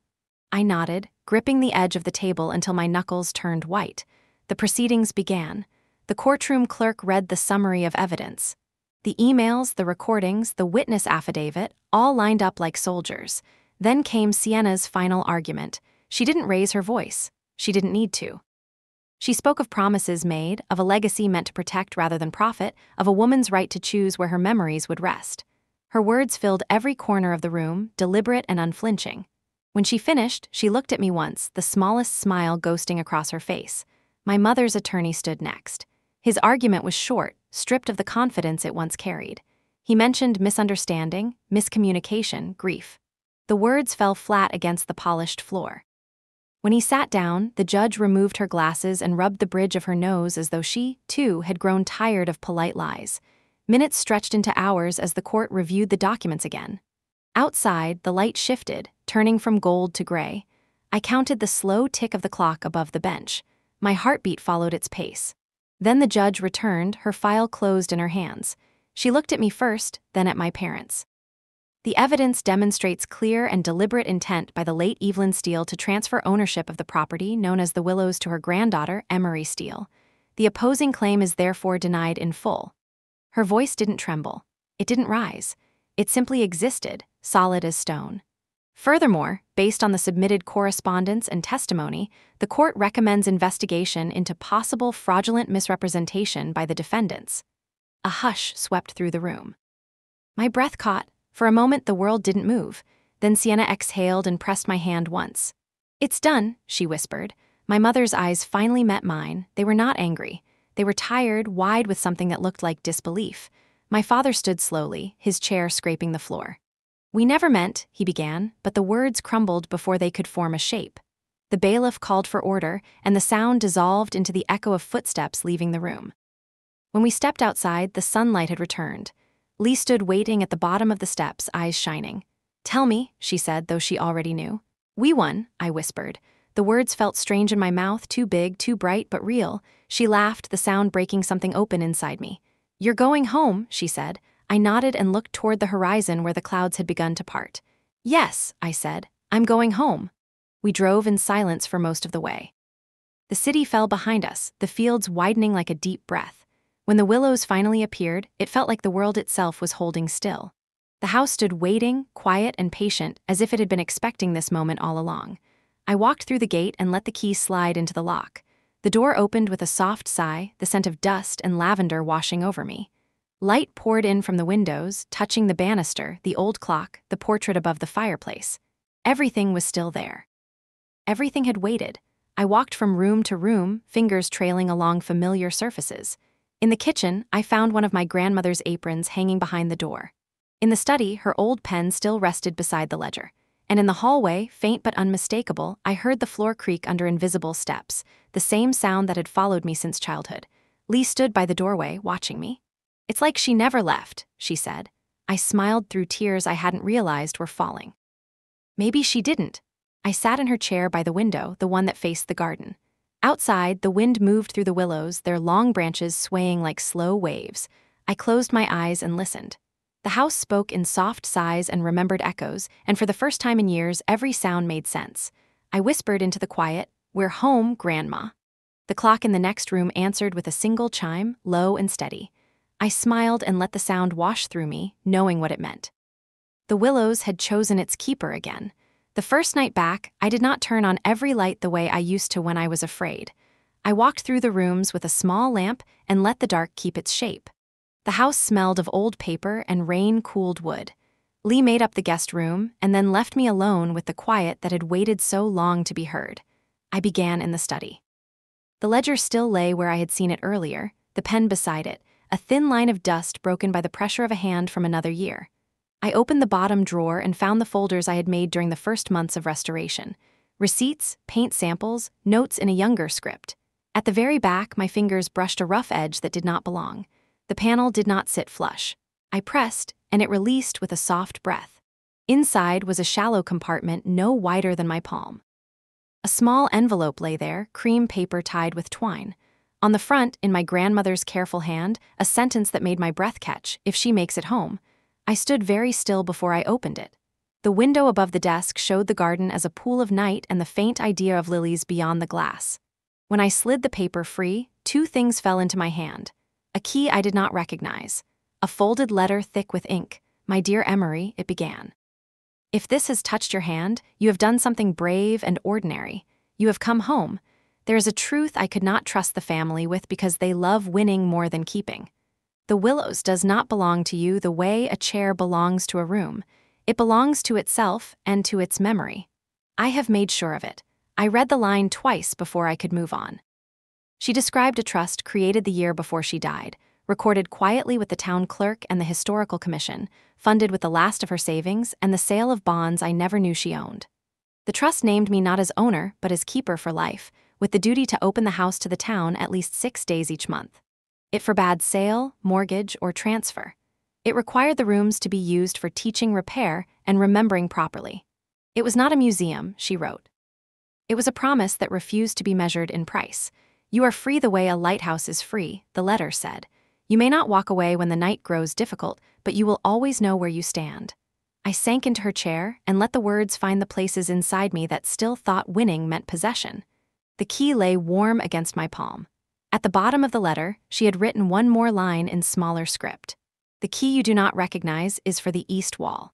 I nodded, gripping the edge of the table until my knuckles turned white. The proceedings began. The courtroom clerk read the summary of evidence. The emails, the recordings, the witness affidavit, all lined up like soldiers. Then came Sienna's final argument. She didn't raise her voice. She didn't need to. She spoke of promises made, of a legacy meant to protect rather than profit, of a woman's right to choose where her memories would rest. Her words filled every corner of the room, deliberate and unflinching. When she finished, she looked at me once, the smallest smile ghosting across her face. My mother's attorney stood next. His argument was short, stripped of the confidence it once carried. He mentioned misunderstanding, miscommunication, grief. The words fell flat against the polished floor. When he sat down, the judge removed her glasses and rubbed the bridge of her nose as though she, too, had grown tired of polite lies. Minutes stretched into hours as the court reviewed the documents again. Outside, the light shifted, turning from gold to gray. I counted the slow tick of the clock above the bench. My heartbeat followed its pace. Then the judge returned, her file closed in her hands. She looked at me first, then at my parents. The evidence demonstrates clear and deliberate intent by the late Evelyn Steele to transfer ownership of the property known as the Willows to her granddaughter, Emery Steele. The opposing claim is therefore denied in full. Her voice didn't tremble. It didn't rise. It simply existed, solid as stone. Furthermore, based on the submitted correspondence and testimony, the court recommends investigation into possible fraudulent misrepresentation by the defendants. A hush swept through the room. My breath caught. For a moment, the world didn't move. Then Sienna exhaled and pressed my hand once. "It's done," she whispered. My mother's eyes finally met mine. They were not angry. They were tired, wide with something that looked like disbelief. My father stood slowly, his chair scraping the floor. "We never meant," he began, but the words crumbled before they could form a shape. The bailiff called for order, and the sound dissolved into the echo of footsteps leaving the room. When we stepped outside, the sunlight had returned. Lee stood waiting at the bottom of the steps, eyes shining. "Tell me," she said, though she already knew. "We won," I whispered. The words felt strange in my mouth, too big, too bright, but real. She laughed, the sound breaking something open inside me. "You're going home," she said. I nodded and looked toward the horizon where the clouds had begun to part. "Yes," I said, "I'm going home." We drove in silence for most of the way. The city fell behind us, the fields widening like a deep breath. When the Willows finally appeared, it felt like the world itself was holding still. The house stood waiting, quiet and patient, as if it had been expecting this moment all along. I walked through the gate and let the key slide into the lock. The door opened with a soft sigh, the scent of dust and lavender washing over me. Light poured in from the windows, touching the banister, the old clock, the portrait above the fireplace. Everything was still there. Everything had waited. I walked from room to room, fingers trailing along familiar surfaces. In the kitchen, I found one of my grandmother's aprons hanging behind the door. In the study, her old pen still rested beside the ledger. And in the hallway, faint but unmistakable, I heard the floor creak under invisible steps, the same sound that had followed me since childhood. Lee stood by the doorway, watching me. "It's like she never left," she said. I smiled through tears I hadn't realized were falling. Maybe she didn't. I sat in her chair by the window, the one that faced the garden. Outside, the wind moved through the willows, their long branches swaying like slow waves. I closed my eyes and listened. The house spoke in soft sighs and remembered echoes, and for the first time in years, every sound made sense. I whispered into the quiet, "We're home, Grandma." The clock in the next room answered with a single chime, low and steady. I smiled and let the sound wash through me, knowing what it meant. The Willows had chosen its keeper again. The first night back, I did not turn on every light the way I used to when I was afraid. I walked through the rooms with a small lamp and let the dark keep its shape. The house smelled of old paper and rain-cooled wood. Lee made up the guest room and then left me alone with the quiet that had waited so long to be heard. I began in the study. The ledger still lay where I had seen it earlier, the pen beside it, a thin line of dust broken by the pressure of a hand from another year. I opened the bottom drawer and found the folders I had made during the first months of restoration. Receipts, paint samples, notes in a younger script. At the very back, my fingers brushed a rough edge that did not belong. The panel did not sit flush. I pressed, and it released with a soft breath. Inside was a shallow compartment no wider than my palm. A small envelope lay there, cream paper tied with twine. On the front, in my grandmother's careful hand, a sentence that made my breath catch, "If she makes it home." I stood very still before I opened it. The window above the desk showed the garden as a pool of night and the faint idea of lilies beyond the glass. When I slid the paper free, two things fell into my hand. A key I did not recognize. A folded letter thick with ink. "My dear Emery," it began. "If this has touched your hand, you have done something brave and ordinary. You have come home. There is a truth I could not trust the family with because they love winning more than keeping. The Willows does not belong to you the way a chair belongs to a room. It belongs to itself and to its memory. I have made sure of it. I read the line twice before I could move on. She described a trust created the year before she died, recorded quietly with the town clerk and the historical commission, funded with the last of her savings and the sale of bonds I never knew she owned. The trust named me not as owner, but as keeper for life, with the duty to open the house to the town at least 6 days each month. It forbade sale, mortgage, or transfer. It required the rooms to be used for teaching repair and remembering properly. It was not a museum, she wrote. It was a promise that refused to be measured in price. You are free the way a lighthouse is free, the letter said. You may not walk away when the night grows difficult, but you will always know where you stand. I sank into her chair and let the words find the places inside me that still thought winning meant possession. The key lay warm against my palm. At the bottom of the letter, she had written one more line in smaller script. The key you do not recognize is for the east wall.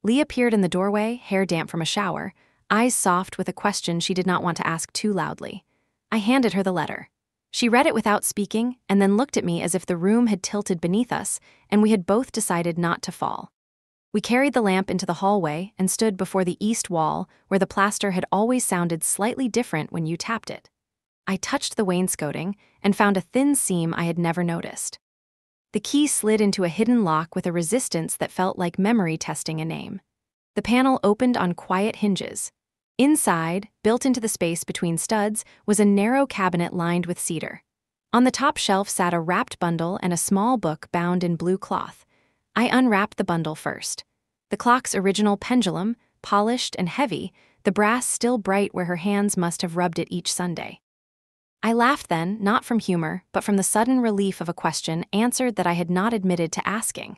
Lee appeared in the doorway, hair damp from a shower, eyes soft with a question she did not want to ask too loudly. I handed her the letter. She read it without speaking and then looked at me as if the room had tilted beneath us and we had both decided not to fall. We carried the lamp into the hallway and stood before the east wall where the plaster had always sounded slightly different when you tapped it. I touched the wainscoting and found a thin seam I had never noticed. The key slid into a hidden lock with a resistance that felt like memory testing a name. The panel opened on quiet hinges. Inside, built into the space between studs, was a narrow cabinet lined with cedar. On the top shelf sat a wrapped bundle and a small book bound in blue cloth. I unwrapped the bundle first. The clock's original pendulum, polished and heavy, the brass still bright where her hands must have rubbed it each Sunday. I laughed then, not from humor, but from the sudden relief of a question answered that I had not admitted to asking.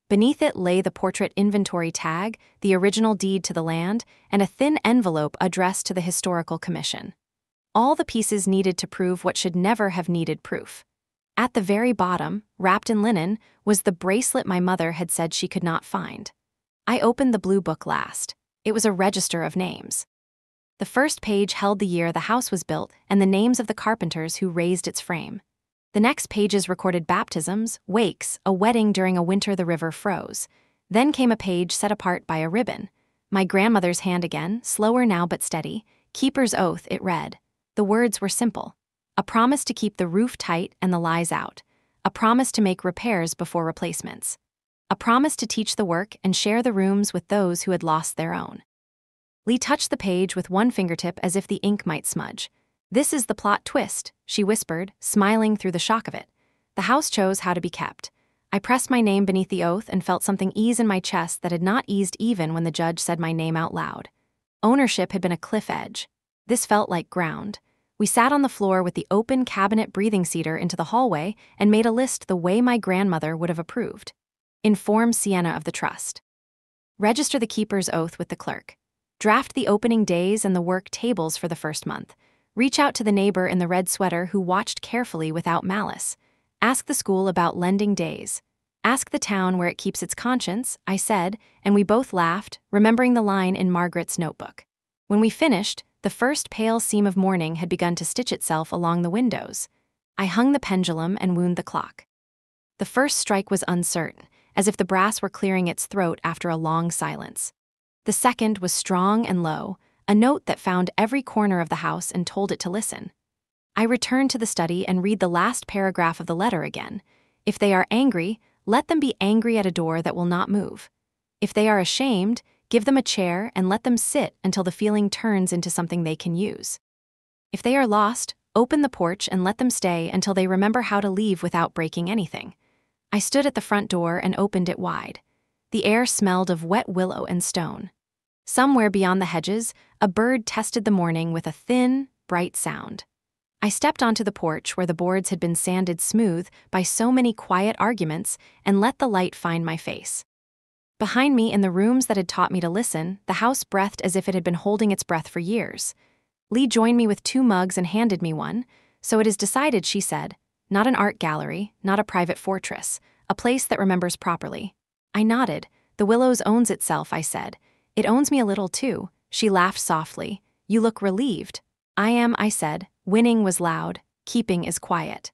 Beneath it lay the portrait inventory tag, the original deed to the land, and a thin envelope addressed to the Historical Commission. All the pieces needed to prove what should never have needed proof. At the very bottom, wrapped in linen, was the bracelet my mother had said she could not find. I opened the blue book last. It was a register of names. The first page held the year the house was built and the names of the carpenters who raised its frame. The next pages recorded baptisms, wakes, a wedding during a winter the river froze. Then came a page set apart by a ribbon. My grandmother's hand again, slower now but steady. Keeper's oath, it read. The words were simple. A promise to keep the roof tight and the lies out. A promise to make repairs before replacements. A promise to teach the work and share the rooms with those who had lost their own. Lee touched the page with one fingertip as if the ink might smudge. This is the plot twist, she whispered, smiling through the shock of it. The house chose how to be kept. I pressed my name beneath the oath and felt something ease in my chest that had not eased even when the judge said my name out loud. Ownership had been a cliff edge. This felt like ground. We sat on the floor with the open cabinet breathing seater into the hallway and made a list the way my grandmother would have approved. Inform Sienna of the trust. Register the keeper's oath with the clerk. Draft the opening days and the work tables for the first month. Reach out to the neighbor in the red sweater who watched carefully without malice. Ask the school about lending days. Ask the town where it keeps its conscience, I said, and we both laughed, remembering the line in Margaret's notebook. When we finished, the first pale seam of morning had begun to stitch itself along the windows. I hung the pendulum and wound the clock. The first strike was uncertain, as if the brass were clearing its throat after a long silence. The second was strong and low, a note that found every corner of the house and told it to listen. I returned to the study and read the last paragraph of the letter again. If they are angry, let them be angry at a door that will not move. If they are ashamed, give them a chair and let them sit until the feeling turns into something they can use. If they are lost, open the porch and let them stay until they remember how to leave without breaking anything. I stood at the front door and opened it wide. The air smelled of wet willow and stone. Somewhere beyond the hedges, a bird tested the morning with a thin, bright sound. I stepped onto the porch where the boards had been sanded smooth by so many quiet arguments and let the light find my face. Behind me, in the rooms that had taught me to listen, the house breathed as if it had been holding its breath for years. Lee joined me with 2 mugs and handed me one. So it is decided, she said. Not an art gallery, not a private fortress, a place that remembers properly. I nodded. The Willows owns itself, I said. It owns me a little too. She laughed softly. You look relieved. I am, I said, Winning was loud, keeping is quiet.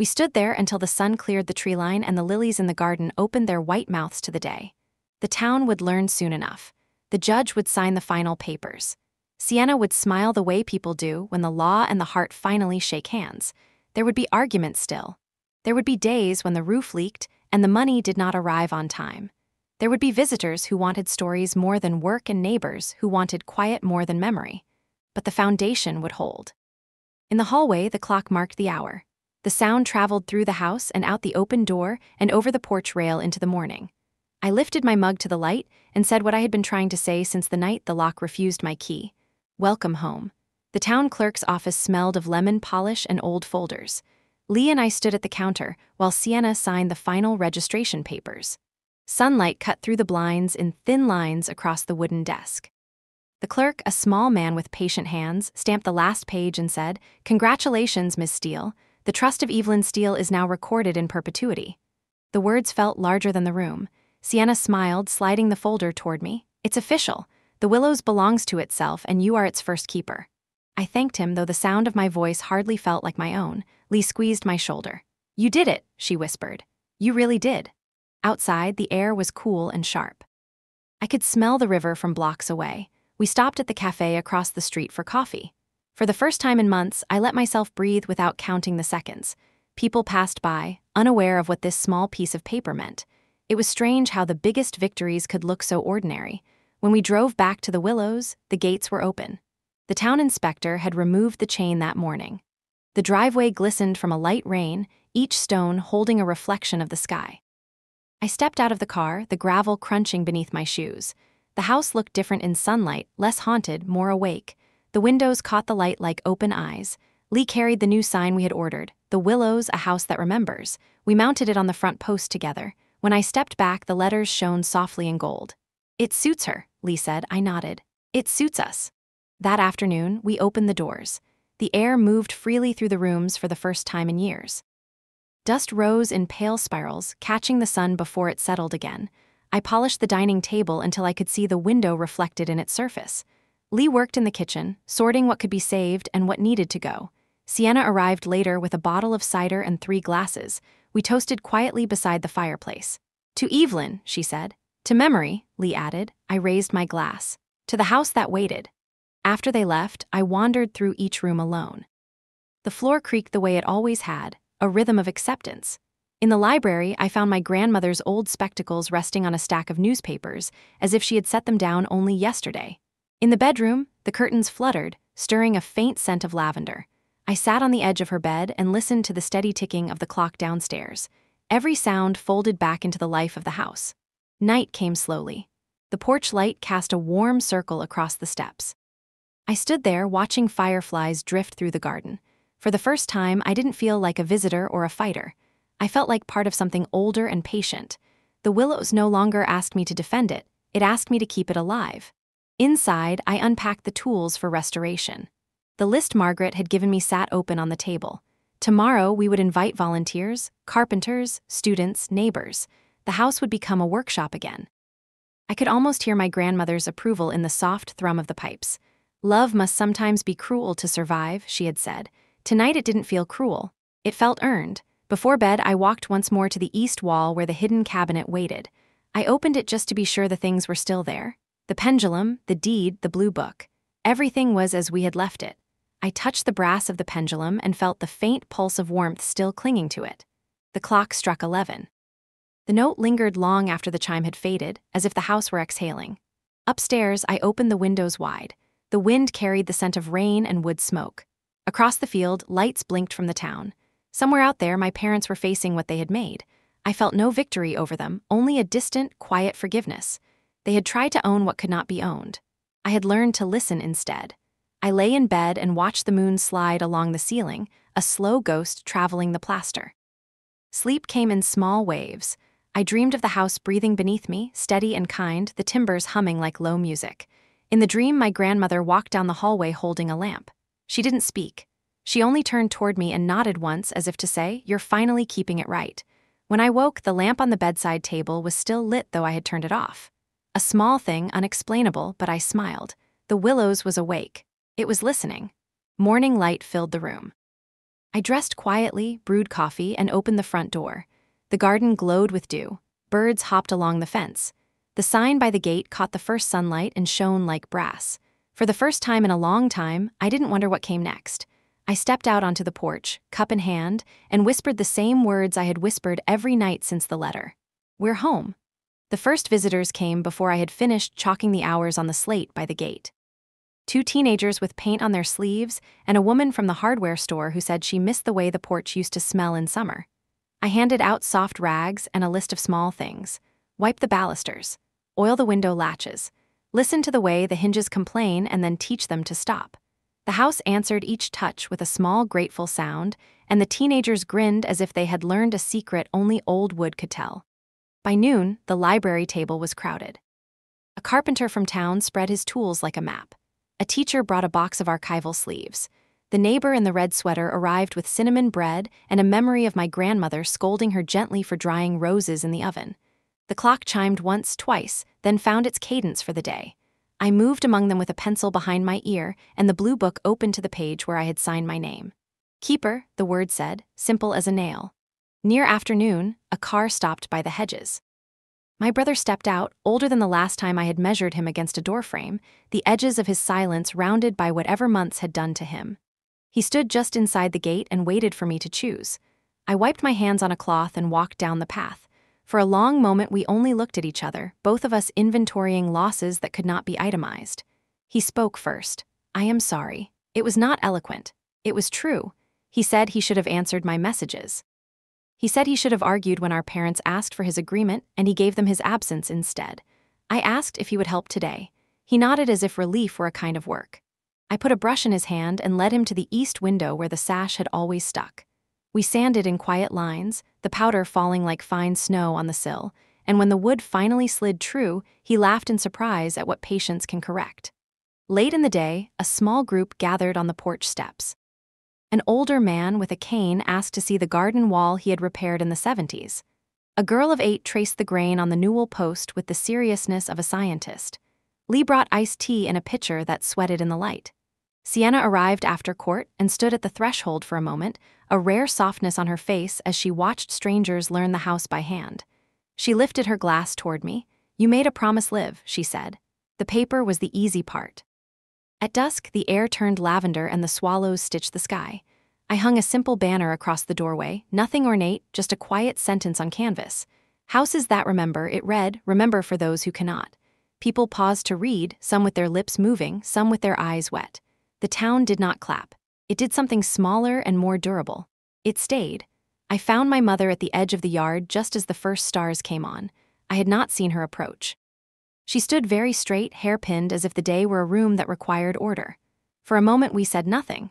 We stood there until the sun cleared the tree line and the lilies in the garden opened their white mouths to the day. The town would learn soon enough. The judge would sign the final papers. Sienna would smile the way people do when the law and the heart finally shake hands. There would be arguments still. There would be days when the roof leaked and the money did not arrive on time. There would be visitors who wanted stories more than work and neighbors who wanted quiet more than memory. But the foundation would hold. In the hallway, the clock marked the hour. The sound traveled through the house and out the open door and over the porch rail into the morning. I lifted my mug to the light and said what I had been trying to say since the night the lock refused my key. Welcome home. The town clerk's office smelled of lemon polish and old folders. Lee and I stood at the counter while Sienna signed the final registration papers. Sunlight cut through the blinds in thin lines across the wooden desk. The clerk, a small man with patient hands, stamped the last page and said, "Congratulations, Miss Steele. The trust of Evelyn Steele is now recorded in perpetuity." The words felt larger than the room. Sienna smiled, sliding the folder toward me. "It's official. The Willows belongs to itself, and you are its first keeper." I thanked him, though the sound of my voice hardly felt like my own. Lee squeezed my shoulder. "You did it," she whispered. "You really did." Outside, the air was cool and sharp. I could smell the river from blocks away. We stopped at the cafe across the street for coffee. For the first time in months, I let myself breathe without counting the seconds. People passed by, unaware of what this small piece of paper meant. It was strange how the biggest victories could look so ordinary. When we drove back to the Willows, the gates were open. The town inspector had removed the chain that morning. The driveway glistened from a light rain, each stone holding a reflection of the sky. I stepped out of the car, the gravel crunching beneath my shoes. The house looked different in sunlight, less haunted, more awake. The windows caught the light like open eyes. Lee carried the new sign we had ordered, "The Willows, a house that remembers." We mounted it on the front post together. When I stepped back, the letters shone softly in gold. "It suits her," Lee said. I nodded. "It suits us." That afternoon, we opened the doors. The air moved freely through the rooms for the first time in years. Dust rose in pale spirals, catching the sun before it settled again. I polished the dining table until I could see the window reflected in its surface. Lee worked in the kitchen, sorting what could be saved and what needed to go. Sienna arrived later with a bottle of cider and 3 glasses. We toasted quietly beside the fireplace. "To Evelyn," she said. "To memory," Lee added. I raised my glass. "To the house that waited." After they left, I wandered through each room alone. The floor creaked the way it always had, a rhythm of acceptance. In the library, I found my grandmother's old spectacles resting on a stack of newspapers, as if she had set them down only yesterday. In the bedroom, the curtains fluttered, stirring a faint scent of lavender. I sat on the edge of her bed and listened to the steady ticking of the clock downstairs. Every sound folded back into the life of the house. Night came slowly. The porch light cast a warm circle across the steps. I stood there watching fireflies drift through the garden. For the first time, I didn't feel like a visitor or a fighter. I felt like part of something older and patient. The Willows no longer asked me to defend it. It asked me to keep it alive. Inside, I unpacked the tools for restoration. The list Margaret had given me sat open on the table. Tomorrow, we would invite volunteers, carpenters, students, neighbors. The house would become a workshop again. I could almost hear my grandmother's approval in the soft thrum of the pipes. "Love must sometimes be cruel to survive," she had said. Tonight it didn't feel cruel. It felt earned. Before bed, I walked once more to the east wall where the hidden cabinet waited. I opened it just to be sure the things were still there. The pendulum, the deed, the blue book. Everything was as we had left it. I touched the brass of the pendulum and felt the faint pulse of warmth still clinging to it. The clock struck 11. The note lingered long after the chime had faded, as if the house were exhaling. Upstairs, I opened the windows wide. The wind carried the scent of rain and wood smoke. Across the field, lights blinked from the town. Somewhere out there, my parents were facing what they had made. I felt no victory over them, only a distant, quiet forgiveness. They had tried to own what could not be owned. I had learned to listen instead. I lay in bed and watched the moon slide along the ceiling, a slow ghost traveling the plaster. Sleep came in small waves. I dreamed of the house breathing beneath me, steady and kind, the timbers humming like low music. In the dream, my grandmother walked down the hallway holding a lamp. She didn't speak. She only turned toward me and nodded once as if to say, "You're finally keeping it right." When I woke, the lamp on the bedside table was still lit though I had turned it off. A small thing, unexplainable, but I smiled. The Willows was awake. It was listening. Morning light filled the room. I dressed quietly, brewed coffee, and opened the front door. The garden glowed with dew. Birds hopped along the fence. The sign by the gate caught the first sunlight and shone like brass. For the first time in a long time, I didn't wonder what came next. I stepped out onto the porch, cup in hand, and whispered the same words I had whispered every night since the letter. "We're home." The first visitors came before I had finished chalking the hours on the slate by the gate. 2 teenagers with paint on their sleeves, and a woman from the hardware store who said she missed the way the porch used to smell in summer. I handed out soft rags and a list of small things. Wipe the balusters. Oil the window latches. Listen to the way the hinges complain and then teach them to stop. The house answered each touch with a small, grateful sound, and the teenagers grinned as if they had learned a secret only old wood could tell. By noon, the library table was crowded. A carpenter from town spread his tools like a map. A teacher brought a box of archival sleeves. The neighbor in the red sweater arrived with cinnamon bread and a memory of my grandmother scolding her gently for drying roses in the oven. The clock chimed once, twice, then found its cadence for the day. I moved among them with a pencil behind my ear, and the blue book opened to the page where I had signed my name. "Keeper," the word said, simple as a nail. Near afternoon, a car stopped by the hedges. My brother stepped out, older than the last time I had measured him against a doorframe, the edges of his silence rounded by whatever months had done to him. He stood just inside the gate and waited for me to choose. I wiped my hands on a cloth and walked down the path. For a long moment we only looked at each other, both of us inventorying losses that could not be itemized. He spoke first. "I am sorry." It was not eloquent. It was true. He said he should have answered my messages. He said he should have argued when our parents asked for his agreement, and he gave them his absence instead. I asked if he would help today. He nodded as if relief were a kind of work. I put a brush in his hand and led him to the east window where the sash had always stuck. We sanded in quiet lines, the powder falling like fine snow on the sill, and when the wood finally slid true, he laughed in surprise at what patience can correct. Late in the day, a small group gathered on the porch steps. An older man with a cane asked to see the garden wall he had repaired in the 70s. A girl of 8 traced the grain on the newel post with the seriousness of a scientist. Lee brought iced tea in a pitcher that sweated in the light. Sienna arrived after court and stood at the threshold for a moment, a rare softness on her face as she watched strangers learn the house by hand. She lifted her glass toward me. "You made a promise, Liv," she said. "The paper was the easy part." At dusk, the air turned lavender and the swallows stitched the sky. I hung a simple banner across the doorway, nothing ornate, just a quiet sentence on canvas. "Houses that remember," it read, "remember for those who cannot." People paused to read, some with their lips moving, some with their eyes wet. The town did not clap. It did something smaller and more durable. It stayed. I found my mother at the edge of the yard just as the first stars came on. I had not seen her approach. She stood very straight, hair-pinned, as if the day were a room that required order. For a moment we said nothing.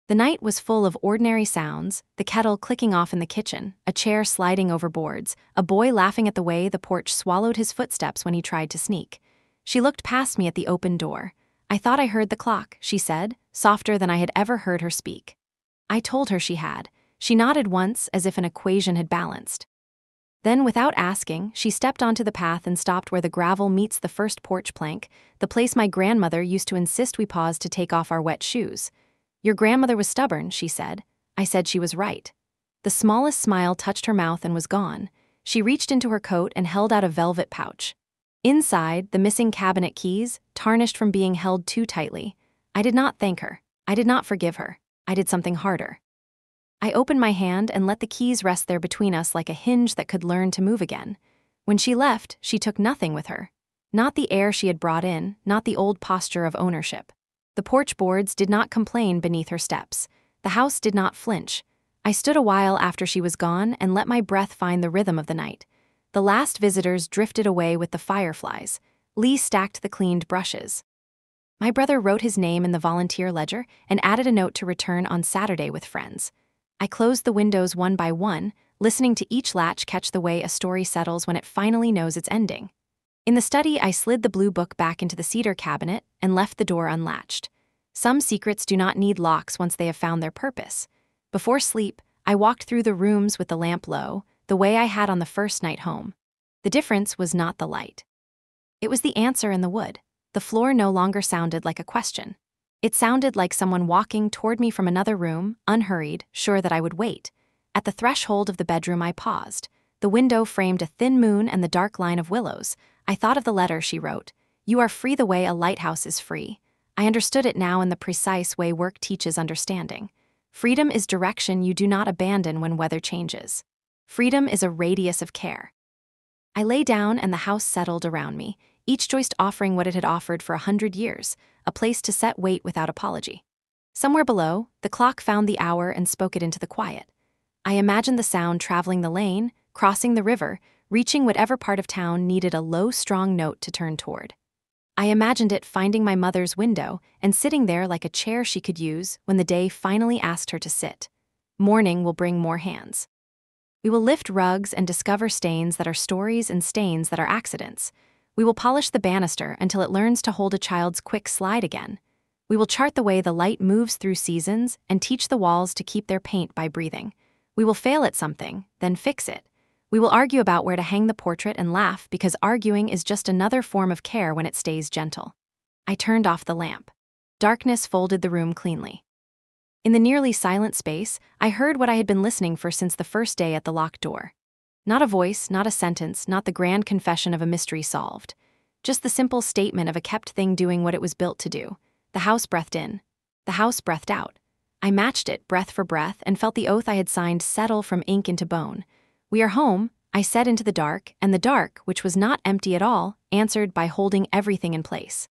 The night was full of ordinary sounds, the kettle clicking off in the kitchen, a chair sliding over boards, a boy laughing at the way the porch swallowed his footsteps when he tried to sneak. She looked past me at the open door. "I thought I heard the clock," she said, softer than I had ever heard her speak. I told her she had. She nodded once, as if an equation had balanced. Then, without asking, she stepped onto the path and stopped where the gravel meets the first porch plank, the place my grandmother used to insist we pause to take off our wet shoes. "Your grandmother was stubborn," she said. I said she was right. The smallest smile touched her mouth and was gone. She reached into her coat and held out a velvet pouch. Inside, the missing cabinet keys, tarnished from being held too tightly. I did not thank her. I did not forgive her. I did something harder. I opened my hand and let the keys rest there between us like a hinge that could learn to move again. When she left, she took nothing with her. Not the air she had brought in, not the old posture of ownership. The porch boards did not complain beneath her steps. The house did not flinch. I stood a while after she was gone and let my breath find the rhythm of the night. The last visitors drifted away with the fireflies. Lee stacked the cleaned brushes. My brother wrote his name in the volunteer ledger and added a note to return on Saturday with friends. I closed the windows one by one, listening to each latch catch the way a story settles when it finally knows its ending. In the study, I slid the blue book back into the cedar cabinet and left the door unlatched. Some secrets do not need locks once they have found their purpose. Before sleep, I walked through the rooms with the lamp low, the way I had on the first night home. The difference was not the light. It was the answer in the wood. The floor no longer sounded like a question. It sounded like someone walking toward me from another room, unhurried, sure that I would wait. At the threshold of the bedroom, I paused. The window framed a thin moon and the dark line of willows. I thought of the letter she wrote. "You are free the way a lighthouse is free." I understood it now in the precise way work teaches understanding. Freedom is direction you do not abandon when weather changes. Freedom is a radius of care. I lay down and the house settled around me, each joist offering what it had offered for 100 years, a place to set weight without apology. Somewhere below, the clock found the hour and spoke it into the quiet. I imagined the sound traveling the lane, crossing the river, reaching whatever part of town needed a low, strong note to turn toward. I imagined it finding my mother's window and sitting there like a chair she could use when the day finally asked her to sit. Morning will bring more hands. We will lift rugs and discover stains that are stories and stains that are accidents. We will polish the banister until it learns to hold a child's quick slide again. We will chart the way the light moves through seasons and teach the walls to keep their paint by breathing. We will fail at something, then fix it. We will argue about where to hang the portrait and laugh because arguing is just another form of care when it stays gentle. I turned off the lamp. Darkness folded the room cleanly. In the nearly silent space, I heard what I had been listening for since the first day at the locked door. Not a voice, not a sentence, not the grand confession of a mystery solved. Just the simple statement of a kept thing doing what it was built to do. The house breathed in. The house breathed out. I matched it, breath for breath, and felt the oath I had signed settle from ink into bone. "We are home," I said into the dark, and the dark, which was not empty at all, answered by holding everything in place.